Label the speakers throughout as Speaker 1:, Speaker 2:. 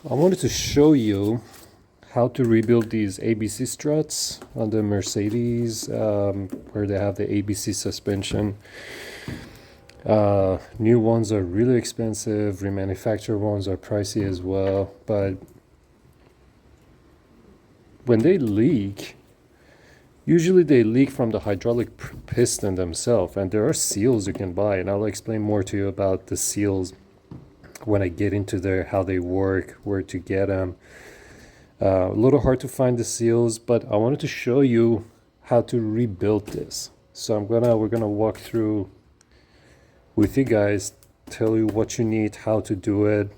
Speaker 1: I wanted to show you how to rebuild these ABC struts on the Mercedes, where they have the ABC suspension. New ones are really expensive, remanufactured ones are pricey as well, but when they leak, usually they leak from the hydraulic piston themselves, and there are seals you can buy, and I'll explain more to you about the seals when I get into there, how they work, where to get them. A little hard to find the seals, but I wanted to show you how to rebuild this. So we're gonna walk through with you guys, tell you what you need, how to do it.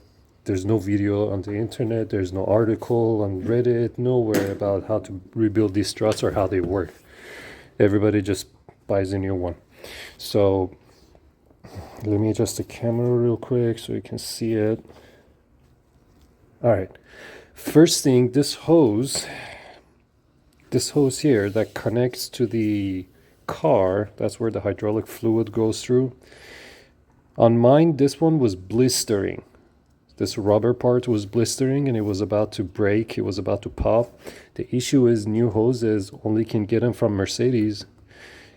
Speaker 1: There's no video on the internet, there's no article on Reddit, nowhere about how to rebuild these struts or how they work. Everybody just buys a new one. So let me adjust the camera real quick so you can see it. All right, first thing, this hose here that connects to the car, that's where the hydraulic fluid goes through. On mine, this one was blistering. This rubber part was blistering and it was about to break, it was about to pop. The issue is new hoses only can get them from Mercedes.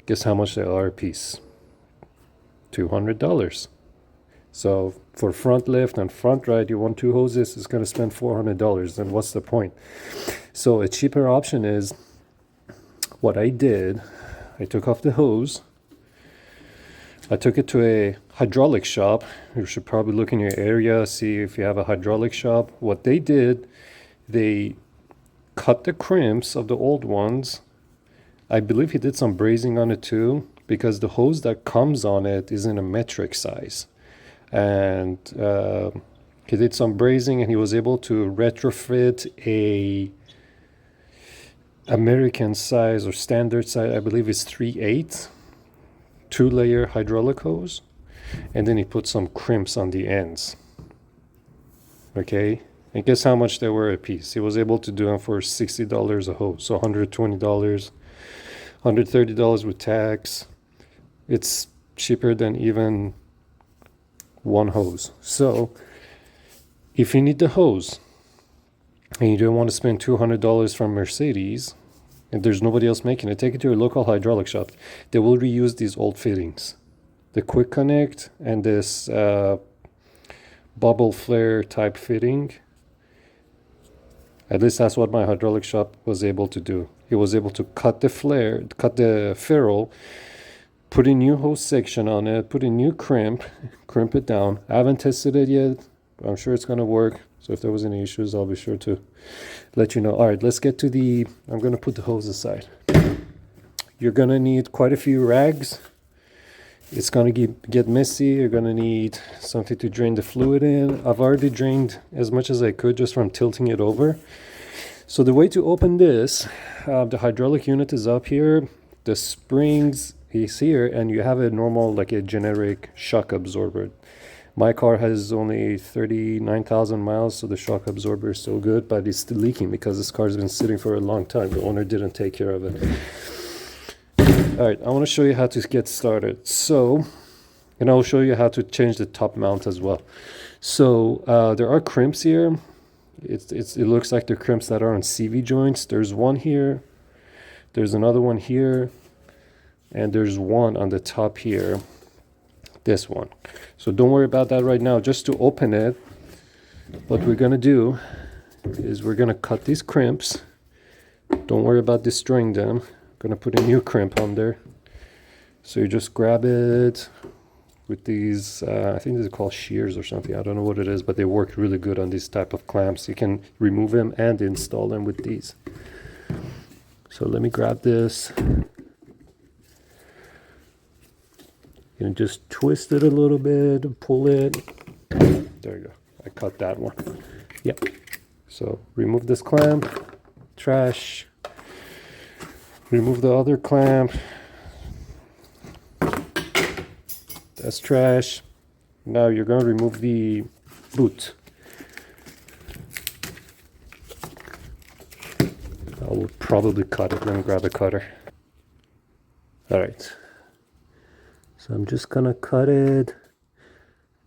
Speaker 1: Guess how much they are a piece? $200. So for front left and front right, you want two hoses, it's going to spend $400. Then what's the point? So a cheaper option is, what I did, I took off the hose, I took it to a hydraulic shop. You should probably look in your area, see if you have a hydraulic shop. What they did, they cut the crimps of the old ones. I believe he did some brazing on it too, because the hose that comes on it is in a metric size. And he did some brazing and he was able to retrofit a American size or standard size, I believe it's 3/8, 2-layer hydraulic hose, and then he put some crimps on the ends. Okay, and guess how much they were a piece? He was able to do them for $60 a hose, so $120, $130 with tax. It's cheaper than even one hose. So if you need the hose and you don't want to spend $200 from Mercedes, and there's nobody else making it, take it to your local hydraulic shop. They will reuse these old fittings, the quick connect and this bubble flare type fitting. At least that's what my hydraulic shop was able to do. He was able to cut the ferrule, put a new hose section on it, put a new crimp it down. I haven't tested it yet, but I'm sure it's gonna work. So if there was any issues, I'll be sure to let you know. All right, let's get to I'm gonna put the hose aside. You're gonna need quite a few rags. It's gonna get messy. You're gonna need something to drain the fluid in. I've already drained as much as I could just from tilting it over. So the way to open this, the hydraulic unit is up here. The springs is here, and you have a normal, like a generic shock absorber. My car has only 39,000 miles, so the shock absorber is still good, but it's still leaking because this car has been sitting for a long time. The owner didn't take care of it. All right, I want to show you how to get started. So, and I'll show you how to change the top mount as well. So there are crimps here. It looks like the crimps that are on CV joints. There's one here. There's another one here. And there's one on the top here. This one. So don't worry about that right now. Just to open it, what we're going to do is we're going to cut these crimps. Don't worry about destroying them. I'm going to put a new crimp on there. So you just grab it with these, I think these are called shears or something. I don't know what it is, but they work really good on these type of clamps. You can remove them and install them with these. So let me grab this. And just twist it a little bit, pull it. There you go. I cut that one. Yep. So remove this clamp, trash. Remove the other clamp. That's trash. Now you're going to remove the boot. I will probably cut it. Let me grab a cutter. All right. So I'm just gonna cut it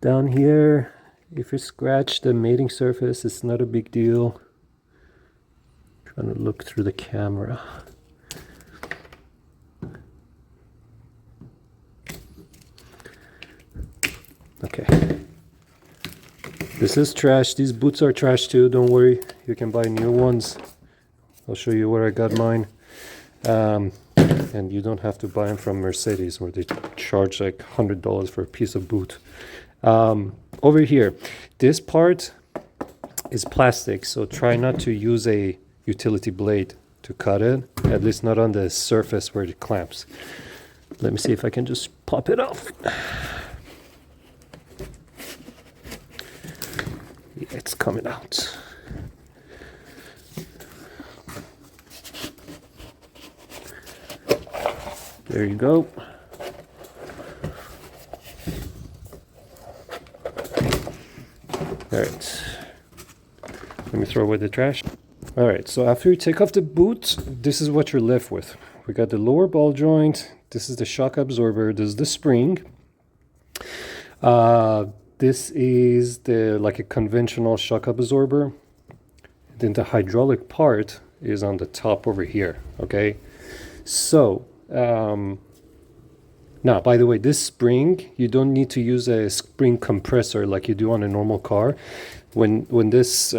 Speaker 1: down here If you scratch the mating surface, it's not a big deal. Trying to look through the camera. Okay. This is trash. These boots are trash too. Don't worry. You can buy new ones. I'll show you where I got mine. And you don't have to buy them from Mercedes where they charge like $100 for a piece of boot. Over here, this part is plastic, so try not to use a utility blade to cut it, at least not on the surface where it clamps. Let me see if I can just pop it off. Yeah, it's coming out. There you go. All right. Let me throw away the trash. All right, so after you take off the boot, this is what you're left with. We got the lower ball joint. This is the shock absorber. This is the spring. This is the like a conventional shock absorber. Then the hydraulic part is on the top over here. Okay, so now, by the way, this spring, you don't need to use a spring compressor like you do on a normal car. When this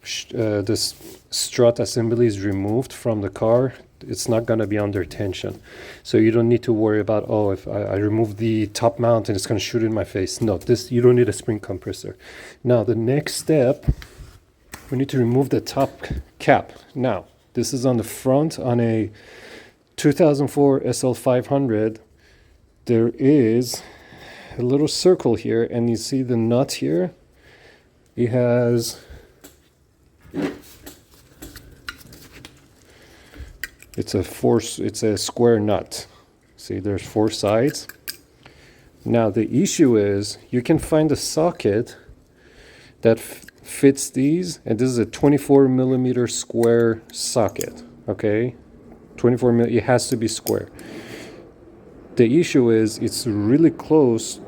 Speaker 1: this strut assembly is removed from the car, it's not going to be under tension. So you don't need to worry about, oh, if I remove the top mount and it's going to shoot in my face. No, this you don't need a spring compressor. Now, the next step, we need to remove the top cap. Now, this is on the front on a 2004 SL500. There is a little circle here, and you see the nut here. It has it's a square nut. See, there's 4 sides. Now the issue is you can find a socket that fits these, and this is a 24 millimeter square socket. Okay, 24 mil. It has to be square. The issue is it's really close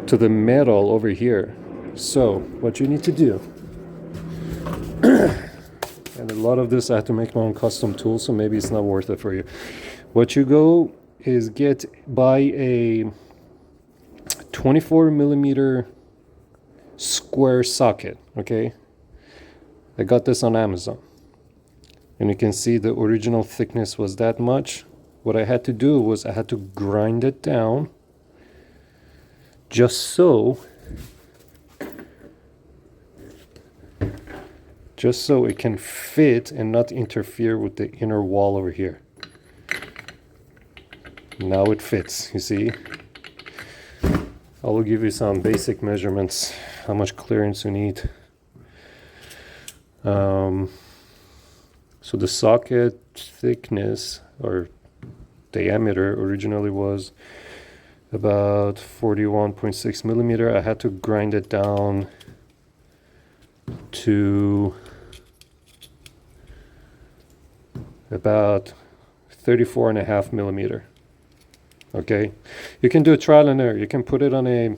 Speaker 1: to the metal over here. So what you need to do, and a lot of this I have to make my own custom tool, so maybe it's not worth it for you. What you go is buy a 24 millimeter square socket. Okay, I got this on Amazon, and you can see the original thickness was that much. What I had to do was I had to grind it down just so it can fit and not interfere with the inner wall over here. Now it fits, you see. I will give you some basic measurements, how much clearance you need. So the socket thickness or diameter originally was about 41.6 millimeter. I had to grind it down to about 34.5 millimeter. Okay, you can do a trial and error. You can put it on a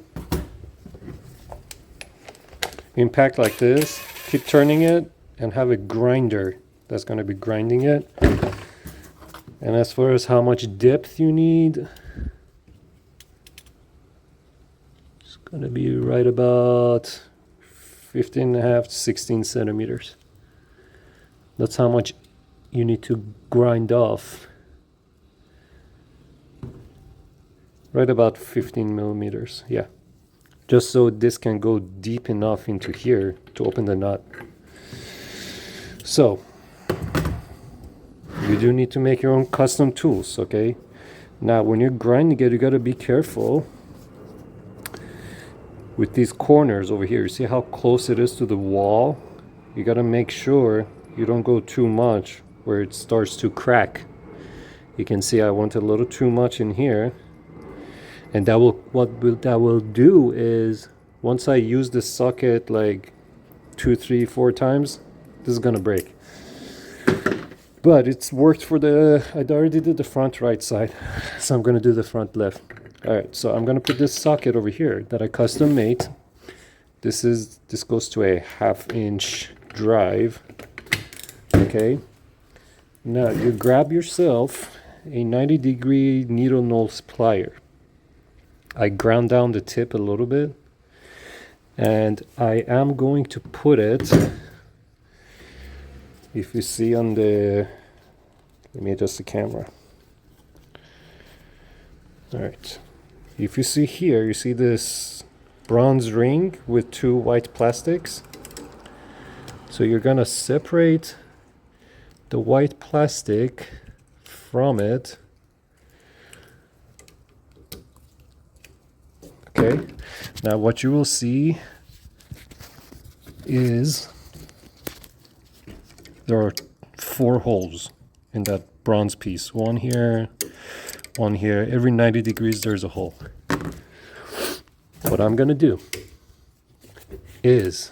Speaker 1: impact like this, keep turning it, and have a grinder that's going to be grinding it. And as far as how much depth you need, it's going to be right about 15.5 to 16 centimeters. That's how much you need to grind off. Right about 15 millimeters, yeah. Just so this can go deep enough into here to open the nut. So, you do need to make your own custom tools, okay? Now, when you're grinding it, you gotta be careful with these corners over here. You see how close it is to the wall? You gotta make sure you don't go too much where it starts to crack. You can see I went a little too much in here. And that will do is once I use this socket like 2, 3, 4 times, this is gonna break. But it's worked for I already did the front right side, so I'm gonna do the front left. All right, so I'm gonna put this socket over here that I custom made. This goes to a 1/2 inch drive. Okay. Now you grab yourself a 90-degree needle nose plier. I ground down the tip a little bit, and I am going to put it, if you see on the, let me adjust the camera. All right, if you see here, you see this bronze ring with 2 white plastics. So you're gonna separate the white plastic from it. Okay, now what you will see is there are 4 holes in that bronze piece. One here, one here. Every 90 degrees there's a hole. What I'm gonna do is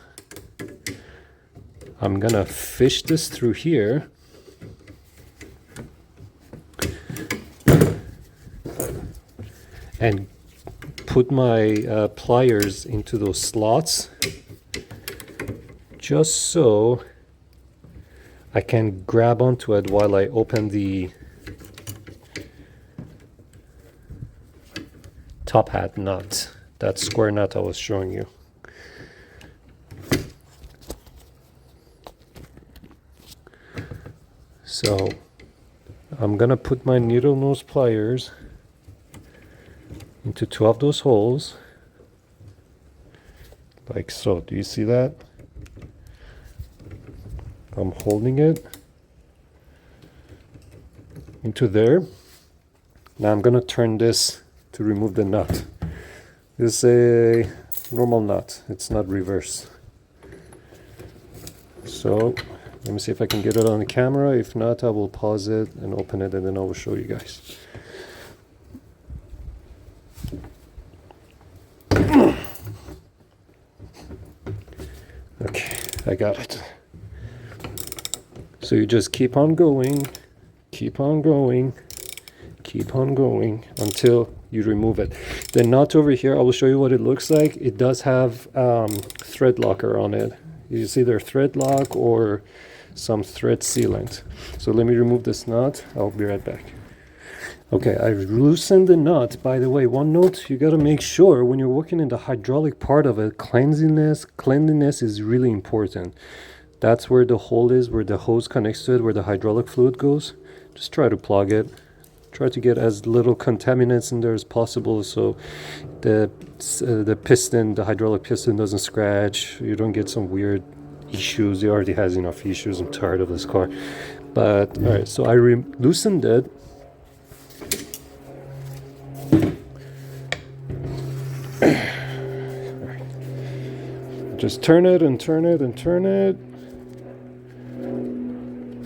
Speaker 1: I'm gonna fish this through here and put my pliers into those slots just so I can grab onto it while I open the top hat nut, that square nut I was showing you. So I'm gonna put my needle nose pliers into 2 of those holes, like so. Do you see that? I'm holding it into there. Now I'm gonna turn this to remove the nut. This is a normal nut, it's not reverse. So let me see if I can get it on the camera. If not, I will pause it and open it, and then I will show you guys. Okay, I got it. So you just keep on going, keep on going, keep on going until you remove it. The nut over here, I will show you what it looks like. It does have thread locker on it. It's either thread lock or some thread sealant. So let me remove this nut. I'll be right back. Okay, I've loosened the nut. By the way, one note, you got to make sure when you're working in the hydraulic part of it, cleanliness is really important. That's where the hole is, where the hose connects to it, where the hydraulic fluid goes. Just try to plug it. Try to get as little contaminants in there as possible, so the piston, the hydraulic piston, doesn't scratch. You don't get some weird issues. It already has enough issues. I'm tired of this car. But all right, so I loosened it. Just turn it and turn it and turn it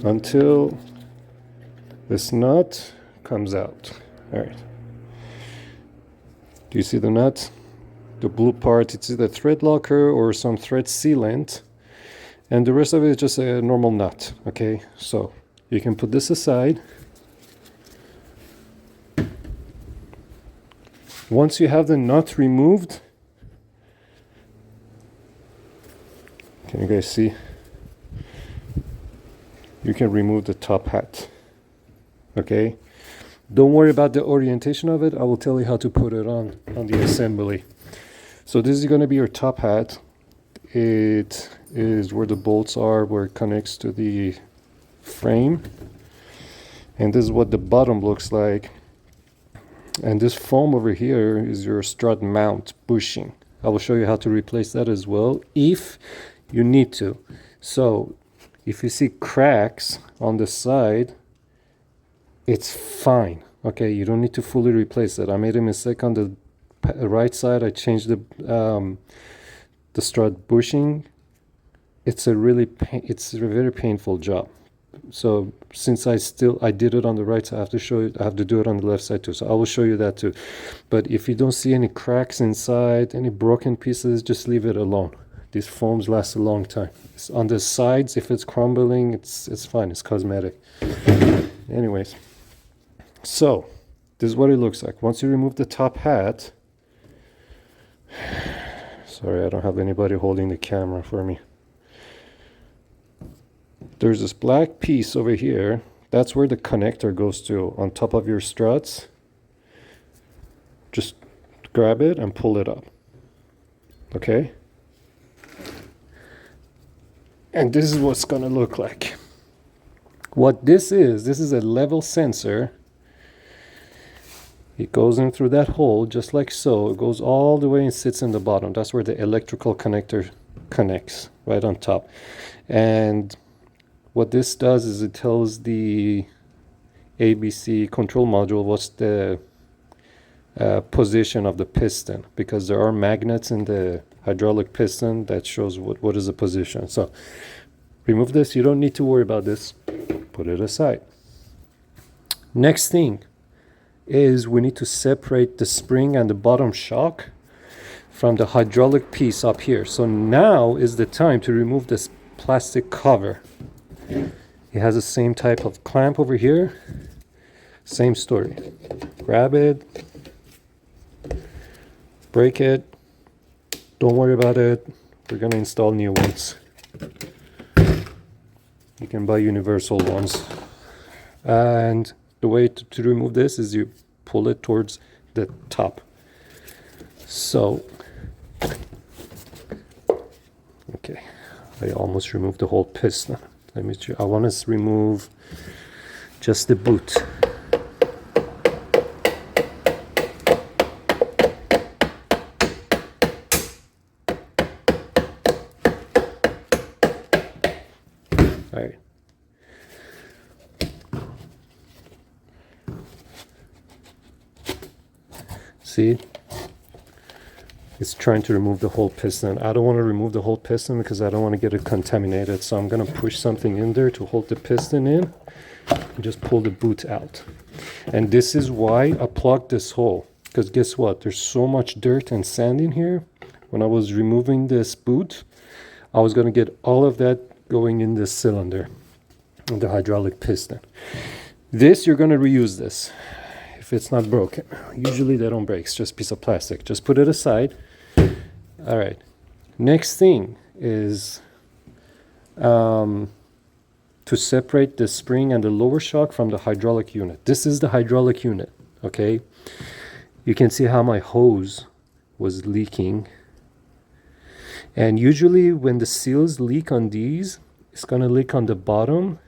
Speaker 1: until this nut comes out. All right. Do you see the nut? The blue part, it's either thread locker or some thread sealant, and the rest of it is just a normal nut. Okay, so you can put this aside. Once you have the nut removed, can you guys see? You can remove the top hat. Okay, don't worry about the orientation of it. I will tell you how to put it on the assembly. So this is going to be your top hat. It is where the bolts are, where it connects to the frame, and this is what the bottom looks like. And this foam over here is your strut mount bushing. I will show you how to replace that as well if you need to. So if you see cracks on the side, it's fine. Okay, you don't need to fully replace it. I made a mistake on the right side. I changed the strut bushing. It's a very painful job. So since I did it on the right side, I have to do it on the left side too. So I will show you that too. But if you don't see any cracks inside, any broken pieces, just leave it alone. These foams last a long time. It's on the sides, if it's crumbling, it's fine. It's cosmetic. Anyways, so this is what it looks like. Once you remove the top hat, so Sorry, I don't have anybody holding the camera for me. There's this black piece over here. That's where the connector goes to, on top of your struts. Just grab it and pull it up. Okay? And this is what's gonna look like. What this is a level sensor. It goes in through that hole just like so. It goes all the way and sits in the bottom. That's where the electrical connector connects, right on top. And what this does is it tells the ABC control module what's the position of the piston, because there are magnets in the hydraulic piston that shows what is the position. So remove this. You don't need to worry about this. Put it aside. Next thing is we need to separate the spring and the bottom shock from the hydraulic piece up here. So now is the time to remove this plastic cover. It has the same type of clamp over here. Same story. Grab it, break it. Don't worry about it. We're gonna install new ones. You can buy universal ones. And the way to remove this is you pull it towards the top. So, okay, I almost removed the whole piston. Let me I want to remove just the boot. All right. See? It's trying to remove the whole piston. I don't want to remove the whole piston because I don't want to get it contaminated. So I'm going to push something in there to hold the piston in and just pull the boot out. And this is why I plugged this hole. Because guess what? There's so much dirt and sand in here. When I was removing this boot, I was going to get all of that going in this cylinder, in the hydraulic piston. This, you're going to reuse this if it's not broken. Usually they don't break. It's just a piece of plastic. Just put it aside. All right. Next thing is to separate the spring and the lower shock from the hydraulic unit. This is the hydraulic unit, okay? You can see how my hose was leaking. And usually when the seals leak on these, it's gonna leak on the bottom,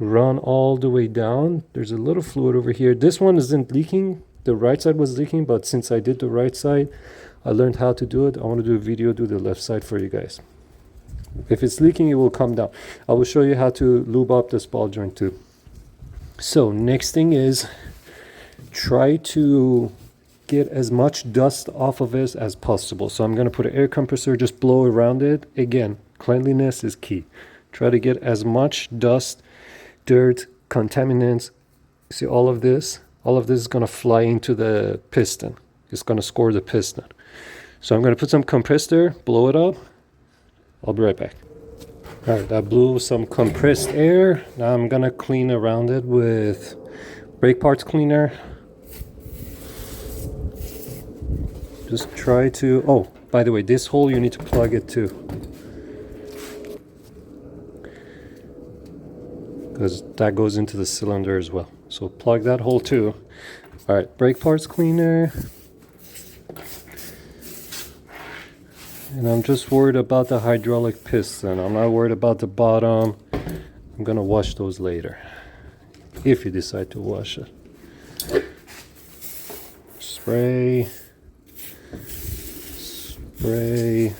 Speaker 1: run all the way down. There's a little fluid over here. This one isn't leaking. The right side was leaking, but since I did the right side, I learned how to do it. I want to do a video, do the left side for you guys. If it's leaking, it will come down. I will show you how to lube up this ball joint too. So next thing is try to get as much dust off of it as possible. So I'm going to put an air compressor, just blow around it. Again, cleanliness is key. Try to get as much dust, dirt, contaminants. See all of this? All of this is going to fly into the piston. It's going to score the piston. So I'm going to put some compressed air, blow it up. I'll be right back. All right, I blew some compressed air. Now I'm going to clean around it with brake parts cleaner. Just try to, oh, by the way, this hole you need to plug it too. Because that goes into the cylinder as well. So plug that hole too. All right, brake parts cleaner. And I'm just worried about the hydraulic piston. I'm not worried about the bottom. I'm gonna wash those later, if you decide to wash it. Spray. Spray.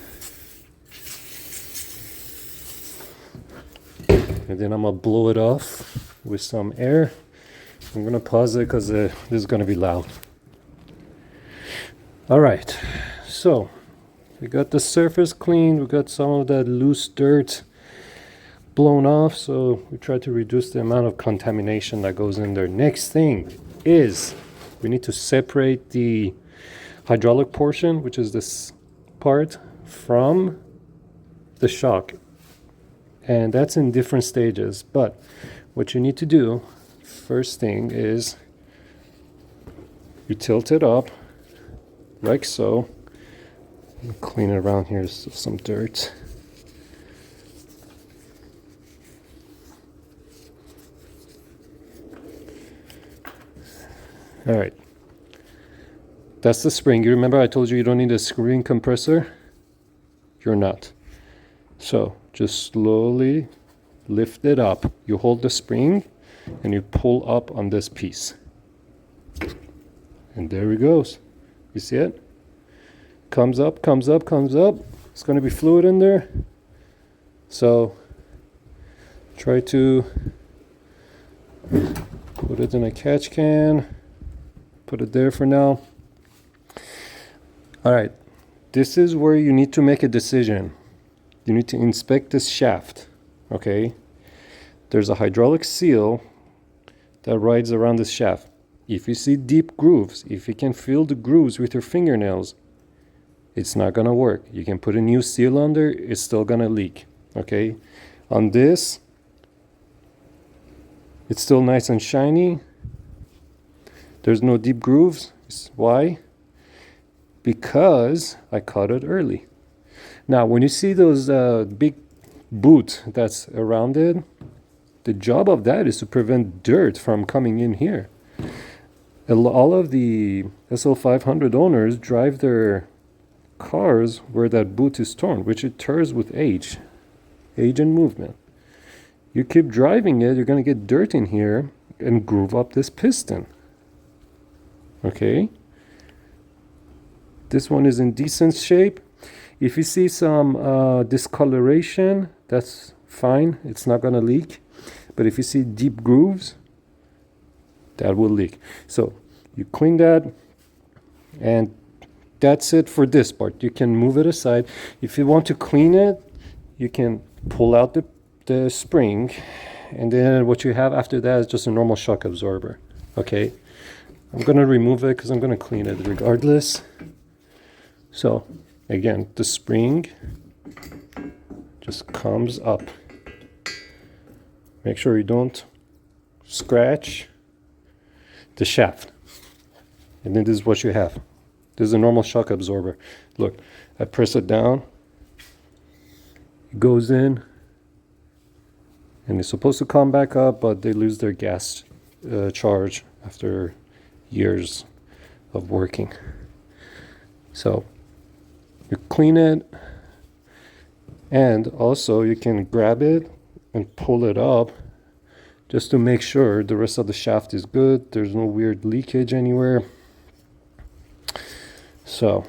Speaker 1: And then I'm gonna blow it off with some air. I'm gonna pause it because this is gonna be loud. All right, so we got the surface cleaned. We got some of that loose dirt blown off. So we try to reduce the amount of contamination that goes in there. Next thing is we need to separate the hydraulic portion, which is this part, from the shock. And that's in different stages. But what you need to do, first thing is you tilt it up like so. Clean around here, some dirt. All right. That's the spring. You remember I told you you don't need a screw-in compressor? You're not. So just slowly lift it up. You hold the spring and you pull up on this piece. And there it goes. You see it? Comes up, comes up, comes up. It's going to be fluid in there. So try to put it in a catch can. Put it there for now. All right. This is where you need to make a decision. You need to inspect this shaft. Okay? There's a hydraulic seal that rides around this shaft. If you see deep grooves, if you can feel the grooves with your fingernails, it's not gonna work. You can put a new seal on there, it's still gonna leak. Okay? On this, it's still nice and shiny. There's no deep grooves. Why? Because I cut it early. Now, when you see those big boot that's around it, the job of that is to prevent dirt from coming in here. All of the SL500 owners drive their cars where that boot is torn, which it tears with age and movement. You keep driving it, you're going to get dirt in here and groove up this piston. Okay? This one is in decent shape. If you see some discoloration, that's fine. It's not going to leak. But if you see deep grooves, that will leak. So you clean that, and that's it for this part. You can move it aside. If you want to clean it, you can pull out the spring, and then what you have after that is just a normal shock absorber. Okay? I'm going to remove it because I'm going to clean it regardless. So, again, the spring just comes up. Make sure you don't scratch the shaft. And then this is what you have. This is a normal shock absorber. Look, I press it down. It goes in. And it's supposed to come back up, but they lose their gas charge after years of working. So you clean it, and also you can grab it and pull it up just to make sure the rest of the shaft is good. There's no weird leakage anywhere. So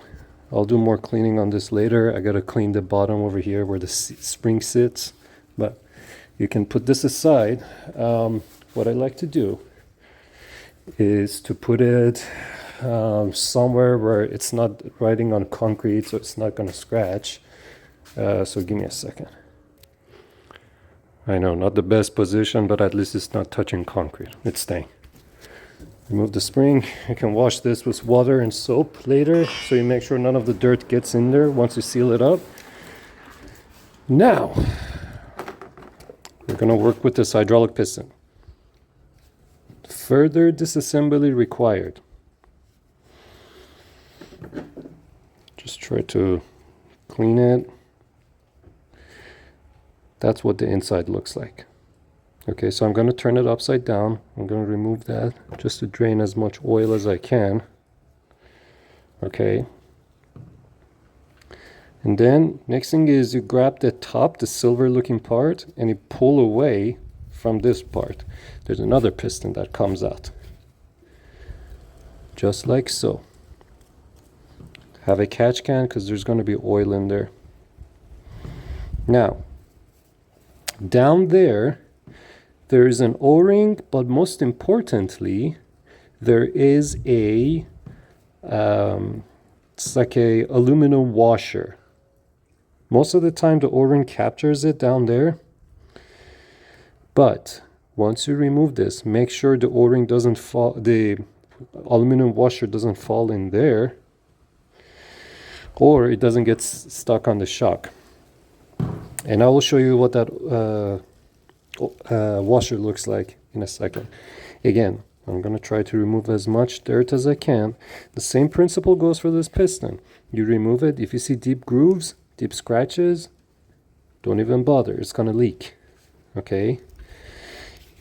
Speaker 1: I'll do more cleaning on this later. I gotta clean the bottom over here where the spring sits, but you can put this aside. What I like to do is to put it somewhere where it's not riding on concrete, so it's not going to scratch. So give me a second. I know, not the best position, but at least it's not touching concrete. It's staying. Remove the spring. You can wash this with water and soap later, so you make sure none of the dirt gets in there once you seal it up. Now, we're going to work with this hydraulic piston. Further disassembly required. Just try to clean it. That's what the inside looks like. Okay, so I'm going to turn it upside down. I'm going to remove that just to drain as much oil as I can. Okay. And then next thing is you grab the top, the silver looking part, and you pull away from this part. There's another piston that comes out. Just like so. Have a catch can because there's going to be oil in there. Now, down there is an O-ring, but most importantly, there is a it's like a aluminum washer. Most of the time the O-ring captures it down there, but once you remove this, make sure the O-ring doesn't fall, the aluminum washer doesn't fall in there, or it doesn't get stuck on the shock. And I will show you what that washer looks like in a second. Again, I'm going to try to remove as much dirt as I can. The same principle goes for this piston. You remove it. If you see deep grooves, deep scratches, don't even bother. It's gonna leak. Okay?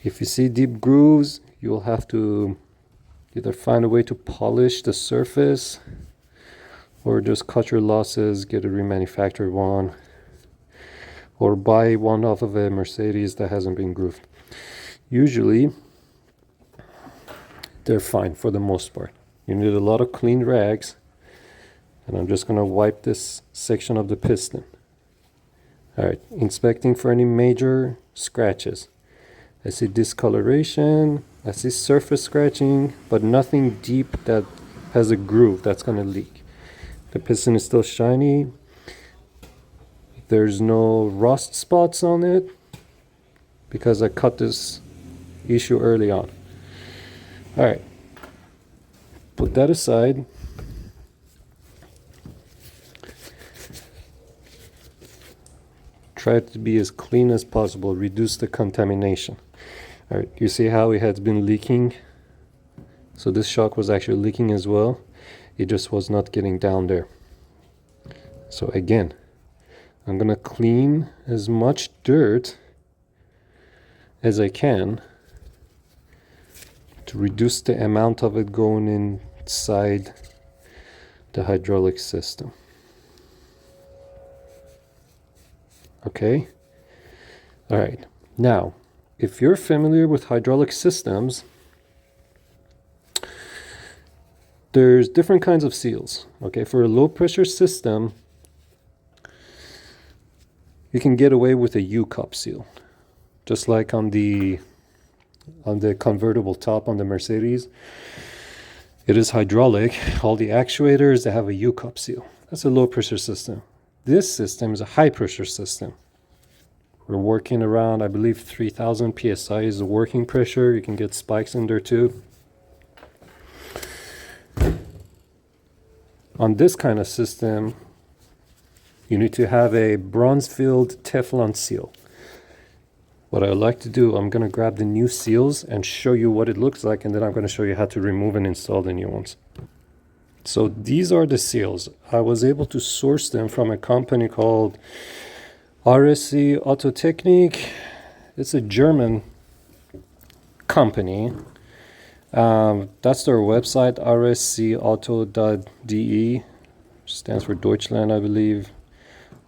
Speaker 1: If you see deep grooves, you'll have to either find a way to polish the surface or just cut your losses, get a remanufactured one, or buy one off of a Mercedes that hasn't been grooved. Usually, they're fine for the most part. You need a lot of clean rags, and I'm just gonna wipe this section of the piston. All right, inspecting for any major scratches. I see discoloration, I see surface scratching, but nothing deep that has a groove that's gonna leak. The piston is still shiny. There's no rust spots on it because I cut this issue early on. All right, put that aside. Try to be as clean as possible, reduce the contamination. All right, you see how it has been leaking? So this shock was actually leaking as well. It just was not getting down there. So again, I'm gonna clean as much dirt as I can to reduce the amount of it going inside the hydraulic system. Okay? All right. Now, if you're familiar with hydraulic systems, there's different kinds of seals. Okay, for a low pressure system, you can get away with a U-cup seal, just like on the convertible top on the Mercedes. It is hydraulic. All the actuators, they have a U-cup seal. That's a low pressure system. This system is a high pressure system. We're working around, I believe 3000 psi is the working pressure. You can get spikes in there too. On this kind of system, you need to have a bronze-filled Teflon seal. What I like to do, I'm going to grab the new seals and show you what it looks like, and then I'm going to show you how to remove and install the new ones. So these are the seals. I was able to source them from a company called RSC Autotechnik. It's a German company. That's their website, rscauto.de. Stands for Deutschland, I believe.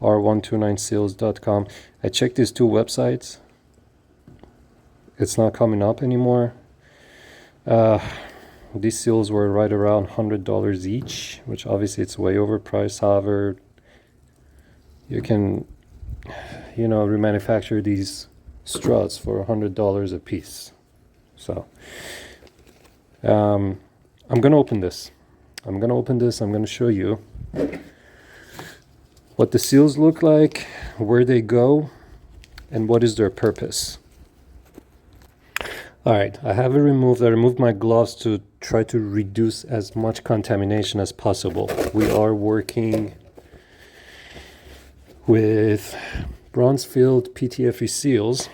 Speaker 1: R129seals.com. I checked these two websites. It's not coming up anymore. These seals were right around $100 each, which obviously it's way overpriced. However, you can, remanufacture these struts for $100 a piece. So, I'm going to open this. I'm going to show you what the seals look like, where they go, and what is their purpose. All right, I have it removed. I removed my gloves to try to reduce as much contamination as possible. We are working with bronze-filled PTFE seals.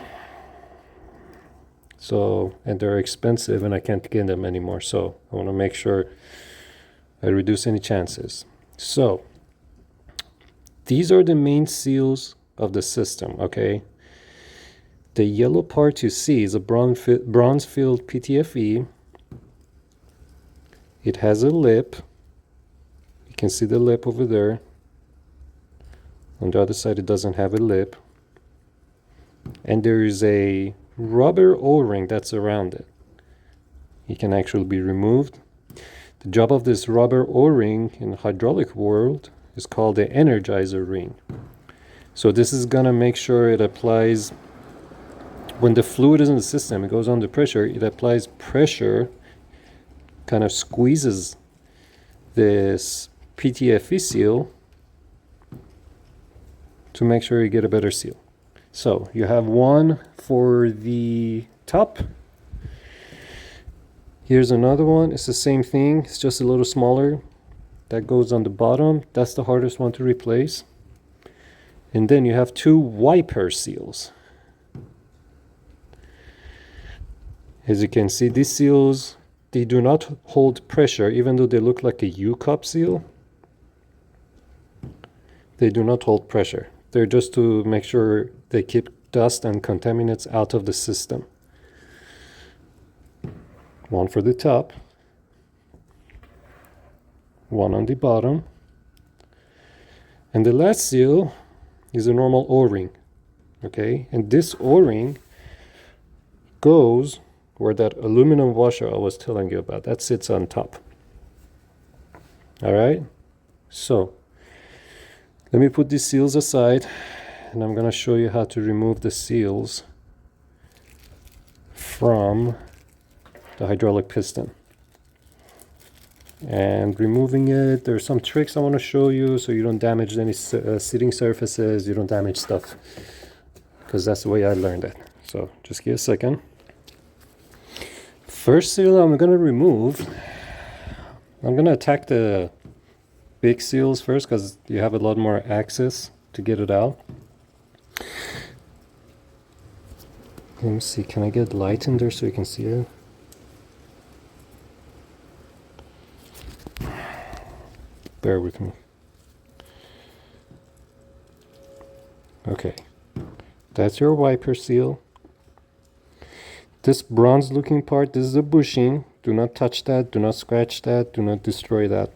Speaker 1: And they're expensive and I can't get them anymore. So I want to make sure I reduce any chances. So these are the main seals of the system, okay? The yellow part you see is a bronze-filled PTFE. It has a lip. You can see the lip over there. On the other side, it doesn't have a lip. And there is a rubber O-ring that's around it. It can actually be removed. The job of this rubber O-ring in the hydraulic world is called the energizer ring. So this is gonna make sure it applies, when the fluid is in the system, it goes under pressure, it applies pressure, kind of squeezes this PTFE seal to make sure you get a better seal. So you have one for the top. Here's another one. It's the same thing. It's just a little smaller. That goes on the bottom. That's the hardest one to replace. And then you have two wiper seals. As you can see, these seals, they do not hold pressure, even though they look like a U-cup seal. They do not hold pressure. They're just to make sure they keep dust and contaminants out of the system. One for the top, one on the bottom, and the last seal is a normal O-ring. Okay, and this O-ring goes where that aluminum washer I was telling you about, that sits on top. All right, so let me put these seals aside, and I'm going to show you how to remove the seals from the hydraulic piston. And removing it, there's some tricks I want to show you so you don't damage any seating surfaces, you don't damage stuff, because that's the way I learned it. So just give a second. First seal I'm going to remove, I'm going to attack the big seals first because you have a lot more access to get it out. Let me see, can I get light in there so you can see it? Bear with me. Okay, that's your wiper seal. This bronze looking part, this is the bushing. Do not touch that, do not scratch that, do not destroy that.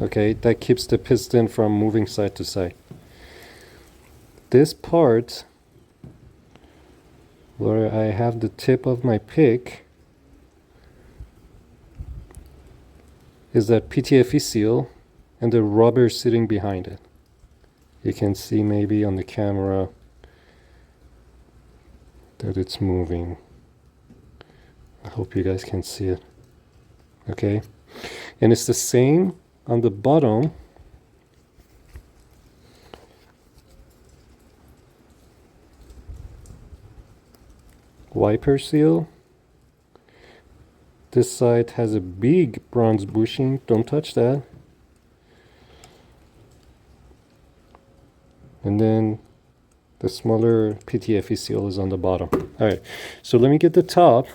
Speaker 1: Okay, that keeps the piston from moving side to side. This part, where I have the tip of my pick, is that PTFE seal and the rubber sitting behind it. You can see maybe on the camera that it's moving. I hope you guys can see it. Okay, and it's the same on the bottom. Wiper seal. This side has a big bronze bushing, don't touch that. And then the smaller PTFE seal is on the bottom. All right, so let me get the top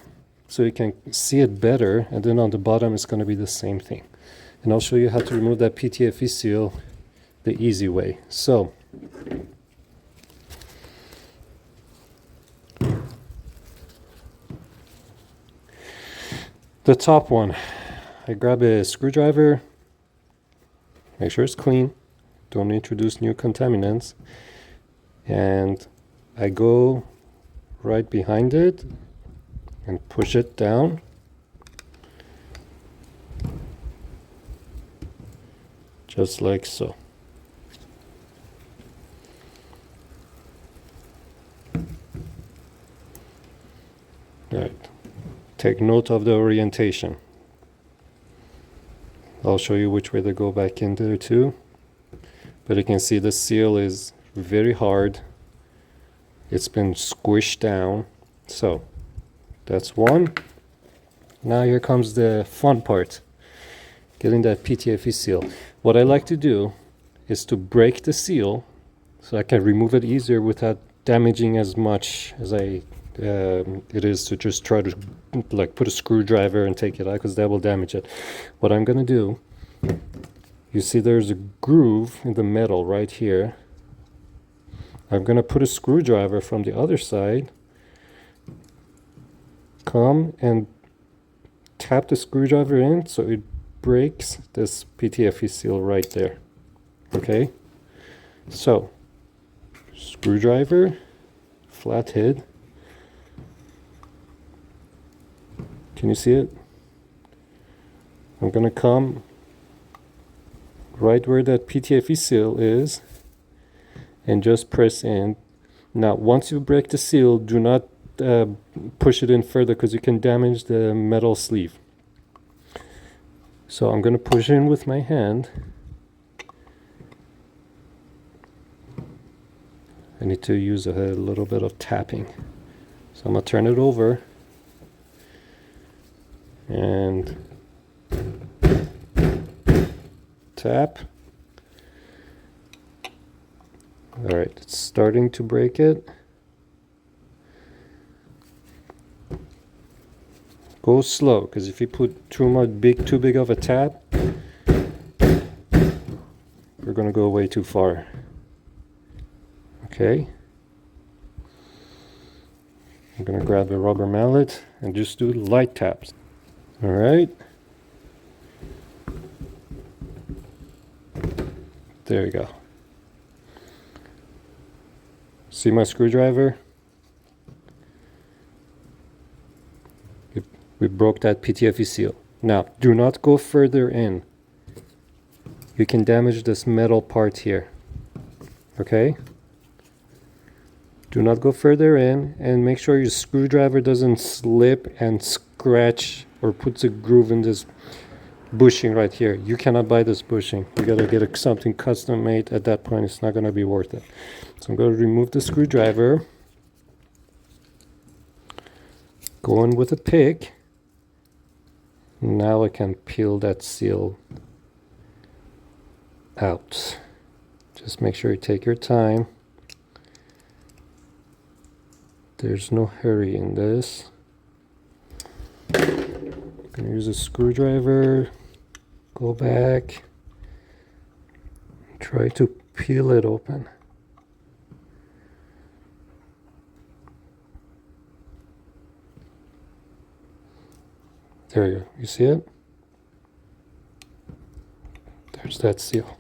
Speaker 1: so you can see it better, and then on the bottom it's going to be the same thing. And I'll show you how to remove that PTFE seal the easy way. So the top one, I grab a screwdriver, make sure it's clean, don't introduce new contaminants, and I go right behind it and push it down. Just like so. All right. Take note of the orientation. I'll show you which way to go back in there too. But you can see the seal is very hard. It's been squished down. So that's one. Now here comes the fun part. Getting that PTFE seal. What I like to do is to break the seal so I can remove it easier without damaging as much as it is to just try to like put a screwdriver and take it out, because that will damage it. What I'm going to do, you see there's a groove in the metal right here. I'm going to put a screwdriver from the other side, come and tap the screwdriver in so it breaks this PTFE seal right there. Okay, so screwdriver, flathead. Can you see it? I'm gonna come right where that PTFE seal is and just press in. Now once you break the seal, do not push it in further because you can damage the metal sleeve. So I'm going to push in with my hand. I need to use a little bit of tapping. So I'm going to turn it over and tap. All right, it's starting to break it. Go slow, because if you put too big of a tap, you're going to go way too far. Okay. I'm gonna grab a rubber mallet and just do light taps. All right. There you go. See my screwdriver? We broke that PTFE seal. Now, do not go further in. You can damage this metal part here. Okay? Do not go further in, and make sure your screwdriver doesn't slip and scratch or puts a groove in this bushing right here. You cannot buy this bushing. You gotta get something custom made. At that point, it's not gonna be worth it. So I'm gonna remove the screwdriver. Go in with a pick. Now I can peel that seal out. Just make sure you take your time. There's no hurry in this. I'm gonna use a screwdriver. Go back. Try to peel it open. There you go. You see it? There's that seal.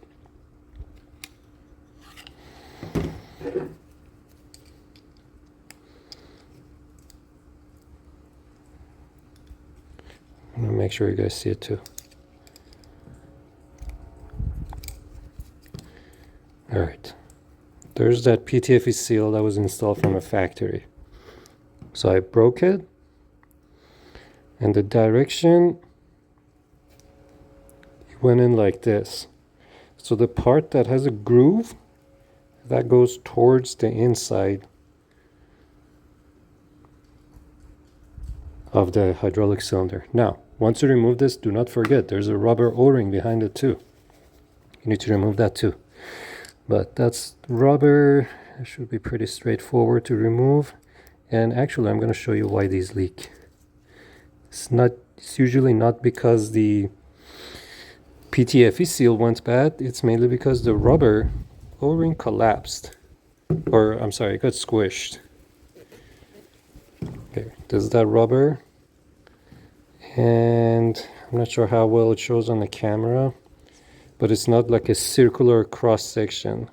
Speaker 1: I'm gonna make sure you guys see it too. All right. There's that PTFE seal that was installed from a factory. So I broke it. And the direction went in like this. So the part that has a groove, that goes towards the inside of the hydraulic cylinder. Now, once you remove this, do not forget there's a rubber O-ring behind it too. You need to remove that too. But that's rubber. It should be pretty straightforward to remove. And actually, I'm going to show you why these leak. It's usually not because the PTFE seal went bad. It's mainly because the rubber O-ring collapsed. Or, I'm sorry, it got squished. Okay, this is that rubber. And I'm not sure how well it shows on the camera, but it's not like a circular cross section.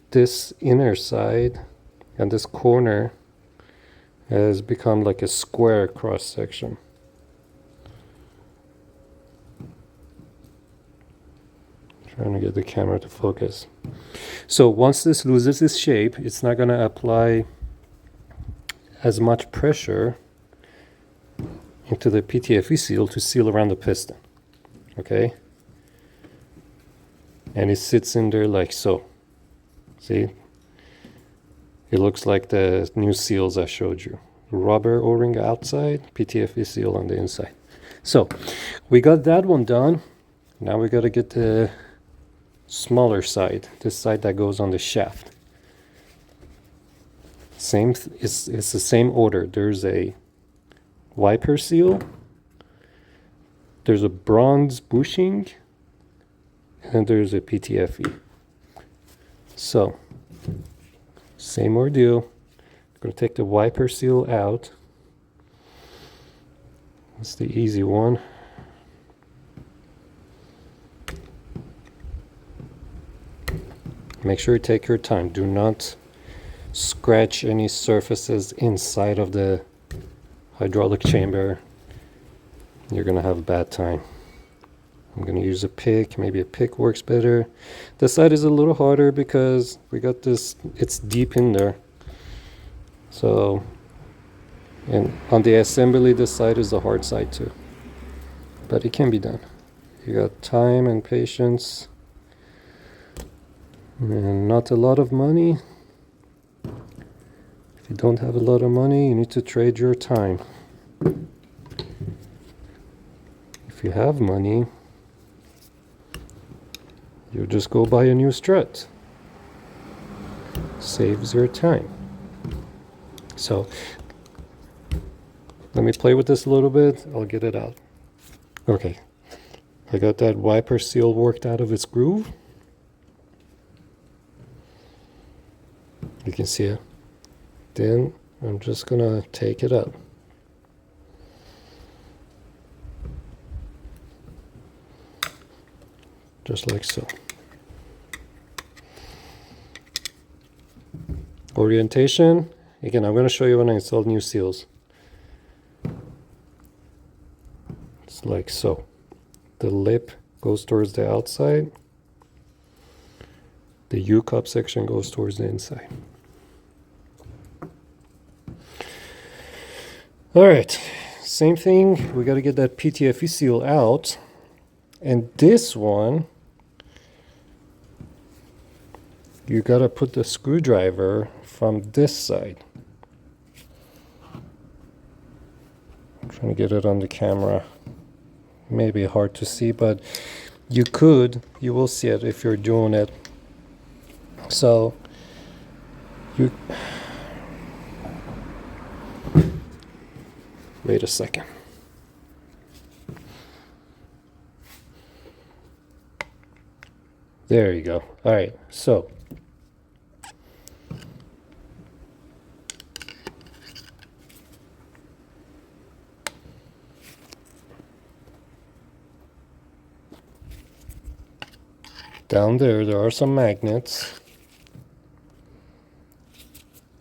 Speaker 1: This inner side and this corner has become like a square cross section. Trying to get the camera to focus. So once this loses its shape, it's not going to apply as much pressure into the PTFE seal to seal around the piston. Okay? And it sits in there like so. See? It looks like the new seals I showed you. Rubber O-ring outside, PTFE seal on the inside. So we got that one done. Now we got to get the smaller side, this side that goes on the shaft. It's the same order. There's a wiper seal, there's a bronze bushing, and there's a PTFE. So, same ordeal. I'm going to take the wiper seal out. That's the easy one. Make sure you take your time. Do not scratch any surfaces inside of the hydraulic chamber. You're going to have a bad time. I'm going to use a pick. Maybe a pick works better. This side is a little harder because we got this, it's deep in there. So, and on the assembly, this side is the hard side too. But it can be done. You got time and patience. And not a lot of money. If you don't have a lot of money, you need to trade your time. If you have money, you just go buy a new strut. Saves your time. So, let me play with this a little bit. I'll get it out. Okay. I got that wiper seal worked out of its groove. You can see it. Then I'm just gonna take it out. Just like so. Orientation, again, I'm gonna show you when I install new seals. It's like so. The lip goes towards the outside. The U-cup section goes towards the inside. All right, same thing. We got to get that PTFE seal out. And this one, you got to put the screwdriver from this side. I'm trying to get it on the camera. Maybe hard to see, but you will see it if you're doing it. So you wait a second. There you go. All right, so down there are some magnets.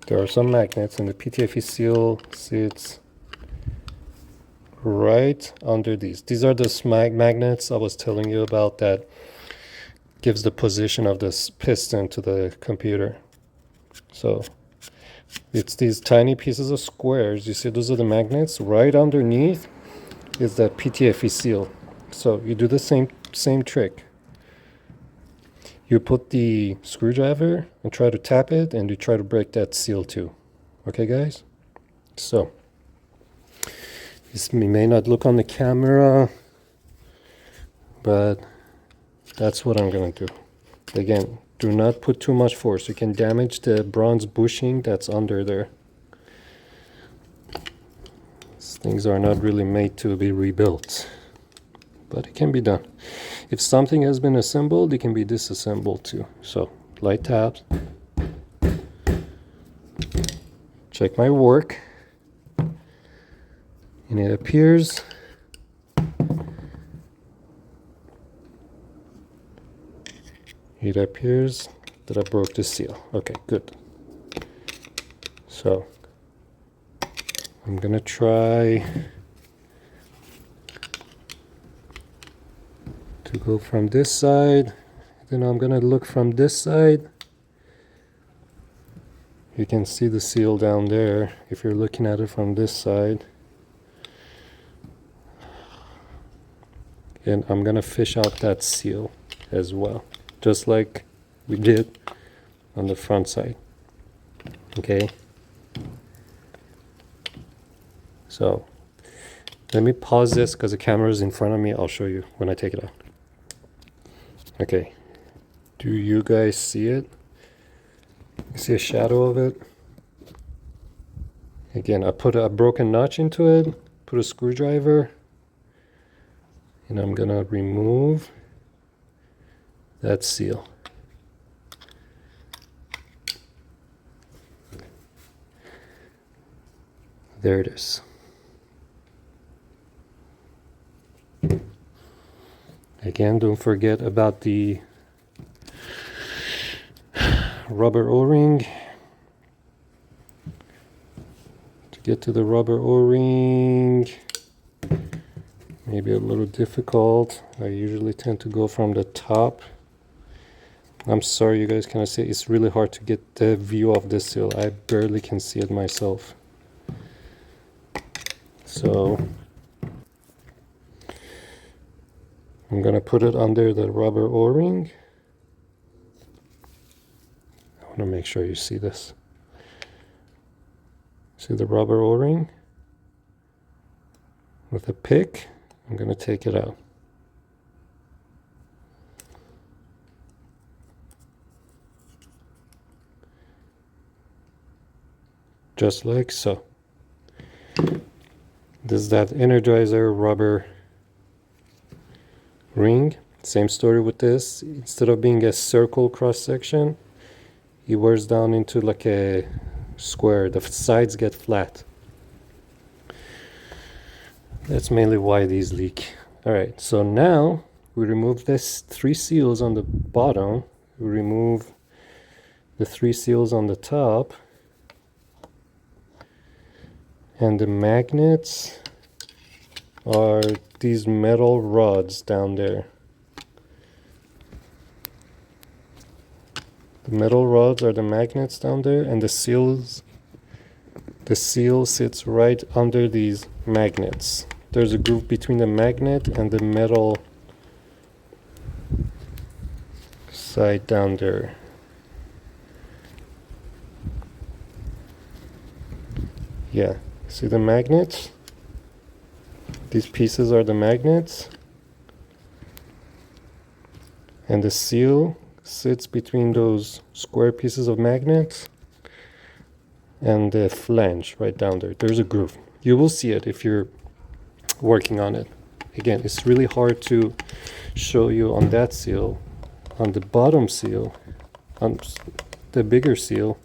Speaker 1: There are some magnets, and the PTFE seal sits right under these. These are the magnets I was telling you about that gives the position of this piston to the computer. So it's these tiny pieces of squares. You see, those are the magnets. Right underneath is that PTFE seal. So you do the same trick. You put the screwdriver and try to tap it, and you try to break that seal too. Okay, guys? So, this may not look on the camera, but that's what I'm going to do. Again, do not put too much force. You can damage the bronze bushing that's under there. These things are not really made to be rebuilt, but it can be done. If something has been assembled, it can be disassembled too. So, light taps. Check my work. And it appears that I broke the seal. Okay, good. So, I'm gonna try to go from this side, then I'm gonna look from this side. You can see the seal down there if you're looking at it from this side. And I'm gonna fish out that seal as well, just like we did on the front side. Okay. So let me pause this because the camera is in front of me. I'll show you when I take it out. Okay, do you guys see it? You see a shadow of it? Again, I put a broken notch into it, put a screwdriver, and I'm gonna remove that seal. There it is. Again, don't forget about the rubber O-ring. To get to the rubber O-ring, maybe a little difficult. I usually tend to go from the top. I'm sorry you guys cannot see it. It's really hard to get the view of this seal. I barely can see it myself. So I'm gonna put it under the rubber O-ring. I want to make sure you see this. See the rubber O-ring? With a pick, I'm gonna take it out. Just like so. This is that Energizer rubber ring. Same story with this. Instead of being a circle cross section, it wears down into like a square. The sides get flat. That's mainly why these leak. All right, so now we remove this 3 seals on the bottom. We remove the 3 seals on the top. And the magnets are these metal rods down there. The metal rods are the magnets down there, and the seal sits right under these magnets. There's a groove between the magnet and the metal side down there. Yeah, see the magnets? These pieces are the magnets. And the seal sits between those square pieces of magnets and the flange right down there. There's a groove. You will see it if you're working on it. Again, it's really hard to show you on that seal. On the bottom seal, on the bigger seal,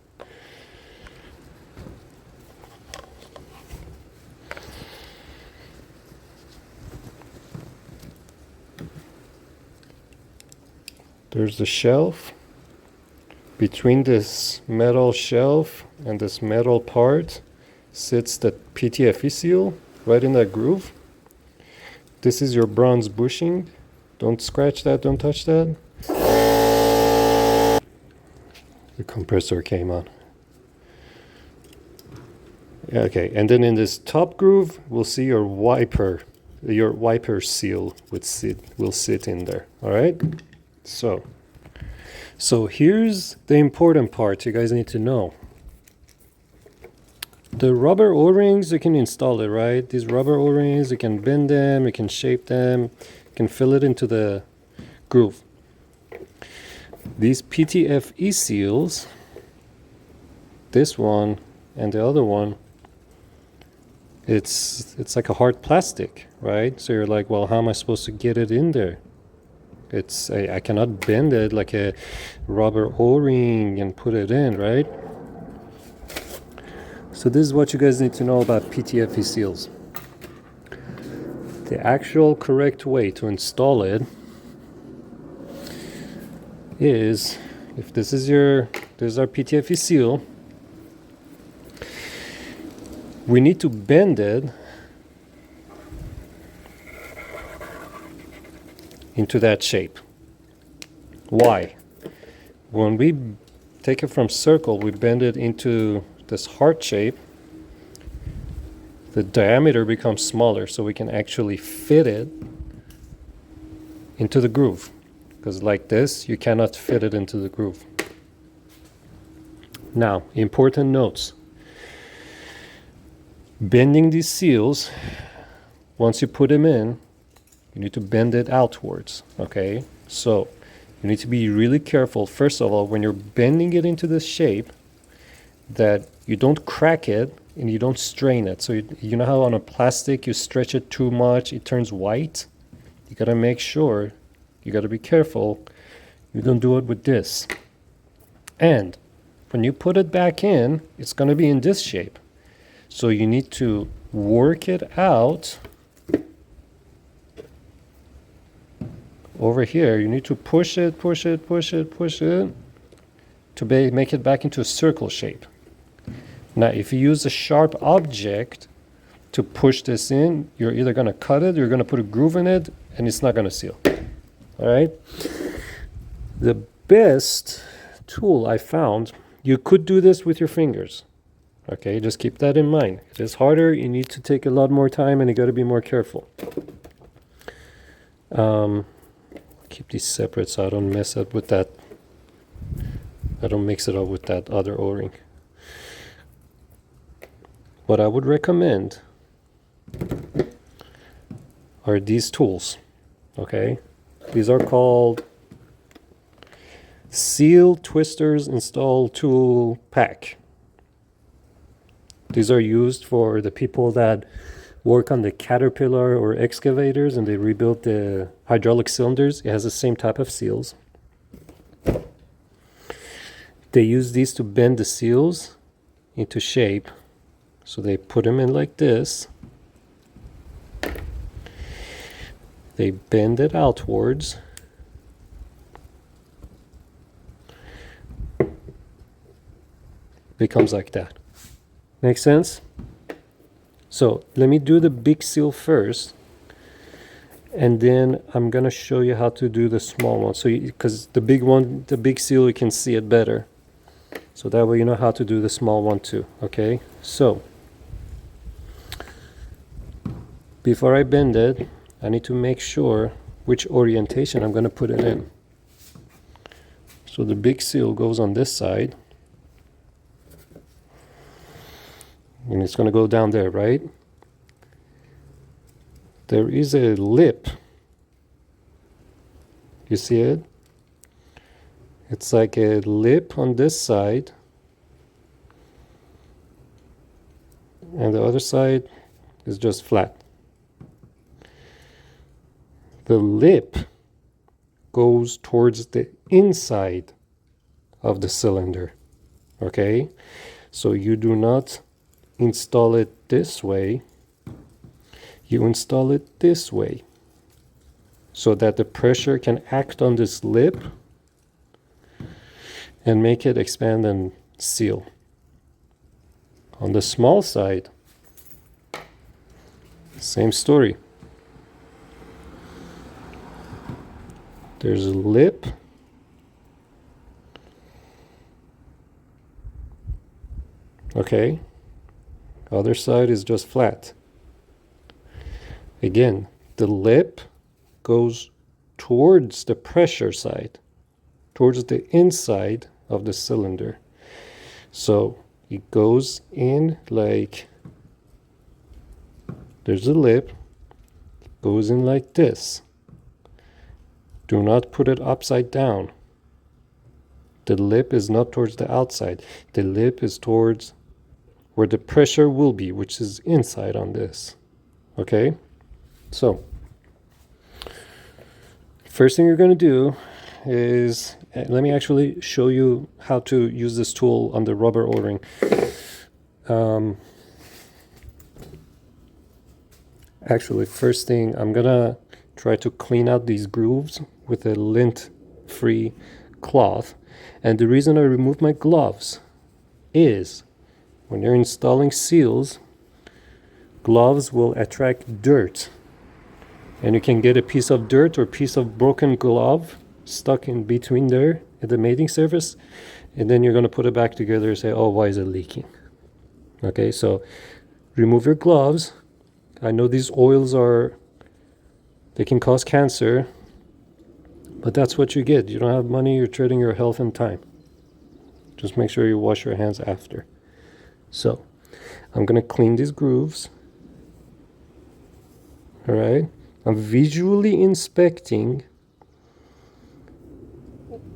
Speaker 1: there's the shelf. Between this metal shelf and this metal part sits the PTFE seal right in that groove. This is your bronze bushing. Don't scratch that, don't touch that. The compressor came on. Okay, and then in this top groove, we'll see your wiper seal will sit in there. All right. So here's the important part you guys need to know. The rubber O-rings, you can install it, right? These rubber O-rings, you can bend them, you can shape them, you can fill it into the groove. These PTFE seals, this one and the other one, it's like a hard plastic, right? So you're like, well, how am I supposed to get it in there? I cannot bend it like a rubber O-ring and put it in, right? So this is what you guys need to know about PTFE seals. The actual correct way to install it is, if this is our PTFE seal, we need to bend it into that shape. Why? When we take it from circle, we bend it into this heart shape, the diameter becomes smaller, so we can actually fit it into the groove. Because like this, you cannot fit it into the groove. Now, important notes. Bending these seals, once you put them in, you need to bend it outwards, okay? So you need to be really careful, first of all, when you're bending it into this shape, that you don't crack it and you don't strain it. So you know how on a plastic you stretch it too much, it turns white? You gotta make sure, you gotta be careful, you don't do it with this. And when you put it back in, it's gonna be in this shape. So you need to work it out. Over here, you need to push it to make it back into a circle shape. Now, if you use a sharp object to push this in, you're either going to cut it, you're going to put a groove in it, and it's not going to seal. All right? The best tool I found, you could do this with your fingers. Okay, just keep that in mind. It is harder, you need to take a lot more time, and you got to be more careful. Keep these separate so I don't mess up with that. I don't mix it up with that other O-ring. What I would recommend are these tools. Okay, these are called Seal Twisters Install Tool Pack. These are used for the people that work on the Caterpillar or excavators and they rebuild the hydraulic cylinders. It has the same type of seals. They use these to bend the seals into shape. So they put them in like this. They bend it outwards. Becomes like that. Make sense? So let me do the big seal first, and then I'm gonna show you how to do the small one. So because the big one, the big seal, you can see it better. So that way you know how to do the small one too. Okay. So before I bend it, I need to make sure which orientation I'm gonna put it in. So the big seal goes on this side. And it's going to go down there, right? There is a lip. You see it? It's like a lip on this side. And the other side is just flat. The lip goes towards the inside of the cylinder. Okay? So you do not install it this way, you install it this way so that the pressure can act on this lip and make it expand and seal. On the small side, same story. There's a lip. Okay. Other side is just flat. Again, the lip goes towards the pressure side, towards the inside of the cylinder. So it goes in like, there's a lip, it goes in like this. Do not put it upside down. The lip is not towards the outside. The lip is towards where the pressure will be, which is inside on this. Okay? So, first thing you're going to do is, let me actually show you how to use this tool on the rubber O-ring. Actually, first thing, I'm going to try to clean out these grooves with a lint-free cloth. And the reason I remove my gloves is when you're installing seals, gloves will attract dirt. And you can get a piece of dirt or piece of broken glove stuck in between there at the mating surface. And then you're going to put it back together and say, oh, why is it leaking? Okay, so remove your gloves. I know these oils they can cause cancer. But that's what you get. You don't have money, you're trading your health and time. Just make sure you wash your hands after. So, I'm going to clean these grooves. All right? I'm visually inspecting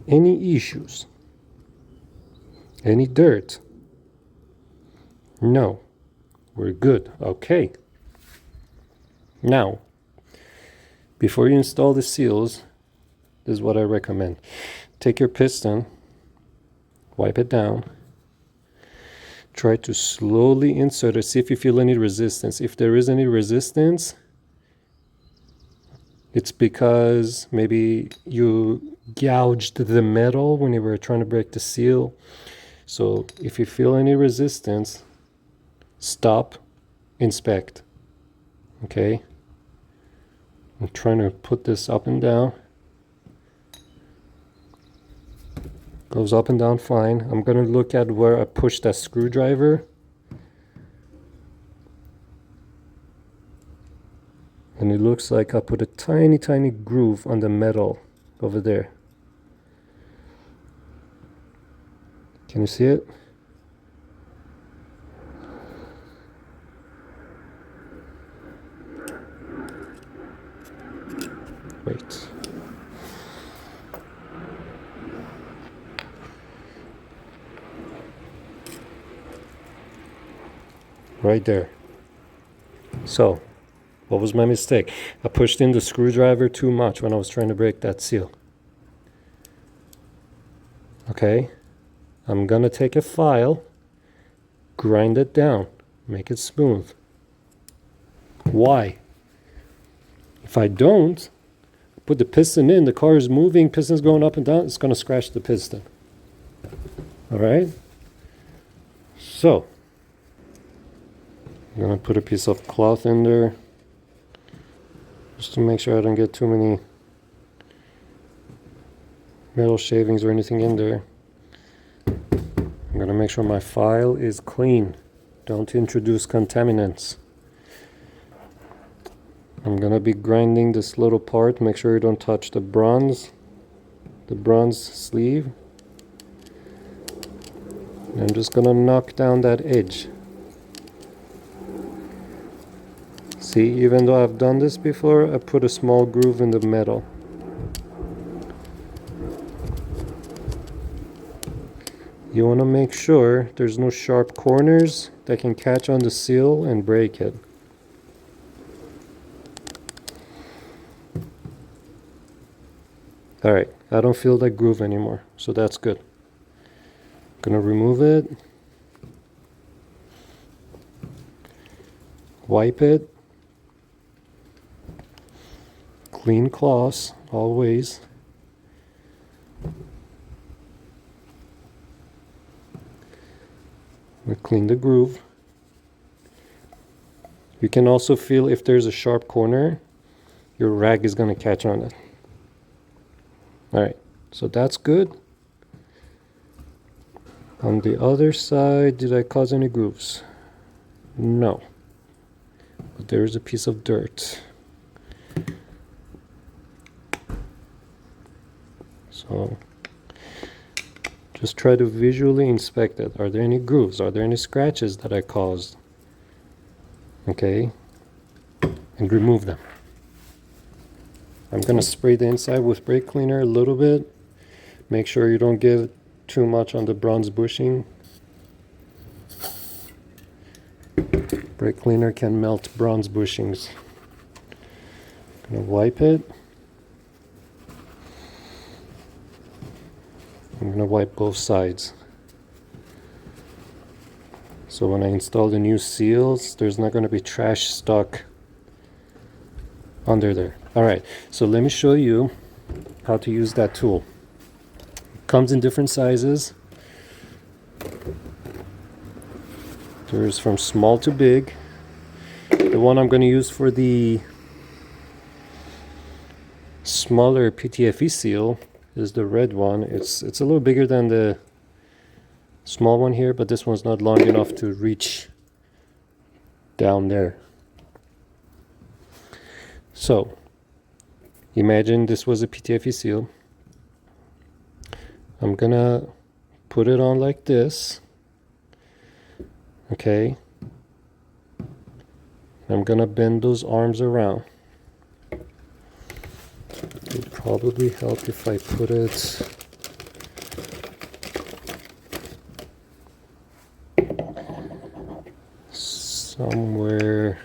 Speaker 1: any issues. Any dirt. No. We're good. Okay. Now, before you install the seals, this is what I recommend. Take your piston, wipe it down, try to slowly insert it, see if you feel any resistance. If there is any resistance, it's because maybe you gouged the metal when you were trying to break the seal. So if you feel any resistance, stop, inspect. Okay? I'm trying to put this up and down. Goes up and down fine. I'm going to look at where I pushed that screwdriver. And it looks like I put a tiny, tiny groove on the metal over there. Can you see it? Wait. Right there. So, what was my mistake? I pushed in the screwdriver too much when I was trying to break that seal. Okay? I'm gonna take a file, grind it down, make it smooth. Why? If I don't put the piston in, the car is moving, piston's going up and down, it's gonna scratch the piston. All right? So, I'm gonna put a piece of cloth in there just to make sure I don't get too many metal shavings or anything in there. I'm gonna make sure my file is clean. Don't introduce contaminants. I'm gonna be grinding this little part. Make sure you don't touch the bronze sleeve. And I'm just gonna knock down that edge. See, even though I've done this before, I put a small groove in the metal. You want to make sure there's no sharp corners that can catch on the seal and break it. Alright, I don't feel that groove anymore, so that's good. Gonna remove it. Wipe it. Clean cloths, always. We clean the groove. You can also feel if there's a sharp corner, your rag is going to catch on it. Alright, so that's good. On the other side, did I cause any grooves? No. But there's a piece of dirt. So just try to visually inspect it. Are there any grooves? Are there any scratches that I caused? Okay, and remove them. I'm gonna spray the inside with brake cleaner a little bit. Make sure you don't give too much on the bronze bushing. Brake cleaner can melt bronze bushings. Gonna wipe it. I'm going to wipe both sides. So when I install the new seals, there's not going to be trash stuck under there. Alright, so let me show you how to use that tool. It comes in different sizes. There's from small to big. The one I'm going to use for the smaller PTFE seal is the red one. It's a little bigger than the small one here, but this one's not long enough to reach down there. So imagine this was a PTFE seal. I'm gonna put it on like this. Okay. I'm gonna bend those arms around. It would probably help if I put it somewhere.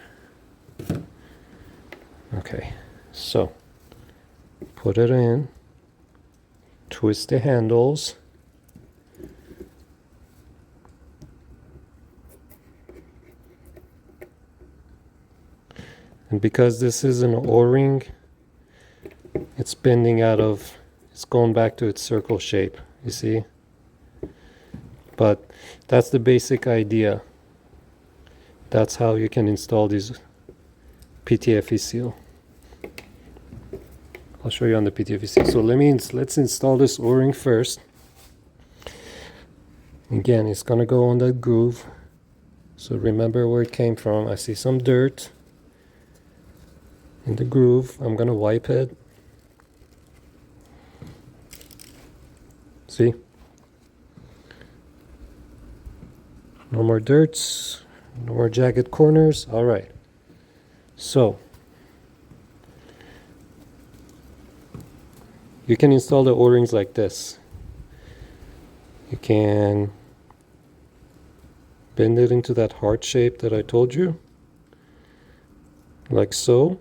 Speaker 1: Okay, so put it in, twist the handles, and because this is an O-ring, it's bending out of, it's going back to its circle shape, you see? But that's the basic idea. That's how you can install this PTFE seal. I'll show you on the PTFE seal. So let's install this O-ring first. Again, it's gonna go on that groove. So remember where it came from. I see some dirt in the groove. I'm gonna wipe it. See? No more dirts, no more jagged corners. All right. So you can install the O-rings like this. You can bend it into that heart shape that I told you, like so.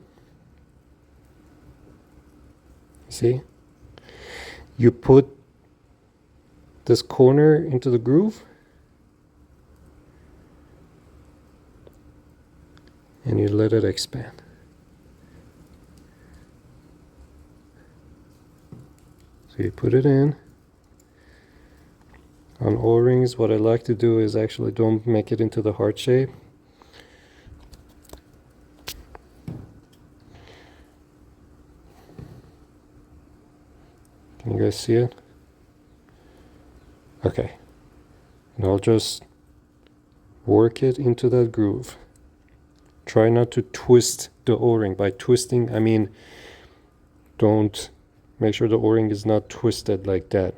Speaker 1: See? You put this corner into the groove, and you let it expand. So you put it in. On O-rings, what I like to do is actually don't make it into the heart shape. Can you guys see it? Okay. And I'll just work it into that groove. Try not to twist the O-ring. By twisting, I mean don't make sure the O-ring is not twisted like that.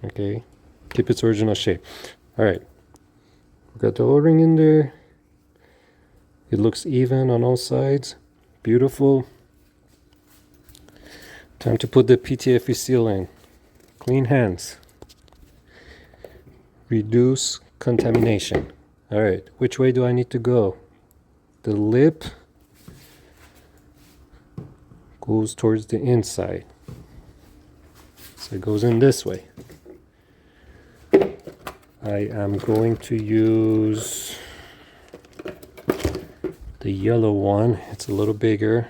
Speaker 1: Okay? Keep its original shape. Alright. We got the O-ring in there. It looks even on all sides. Beautiful. Time to put the PTFE seal in. Clean hands. Reduce contamination. Alright, which way do I need to go? The lip goes towards the inside. So it goes in this way. I am going to use the yellow one. It's a little bigger.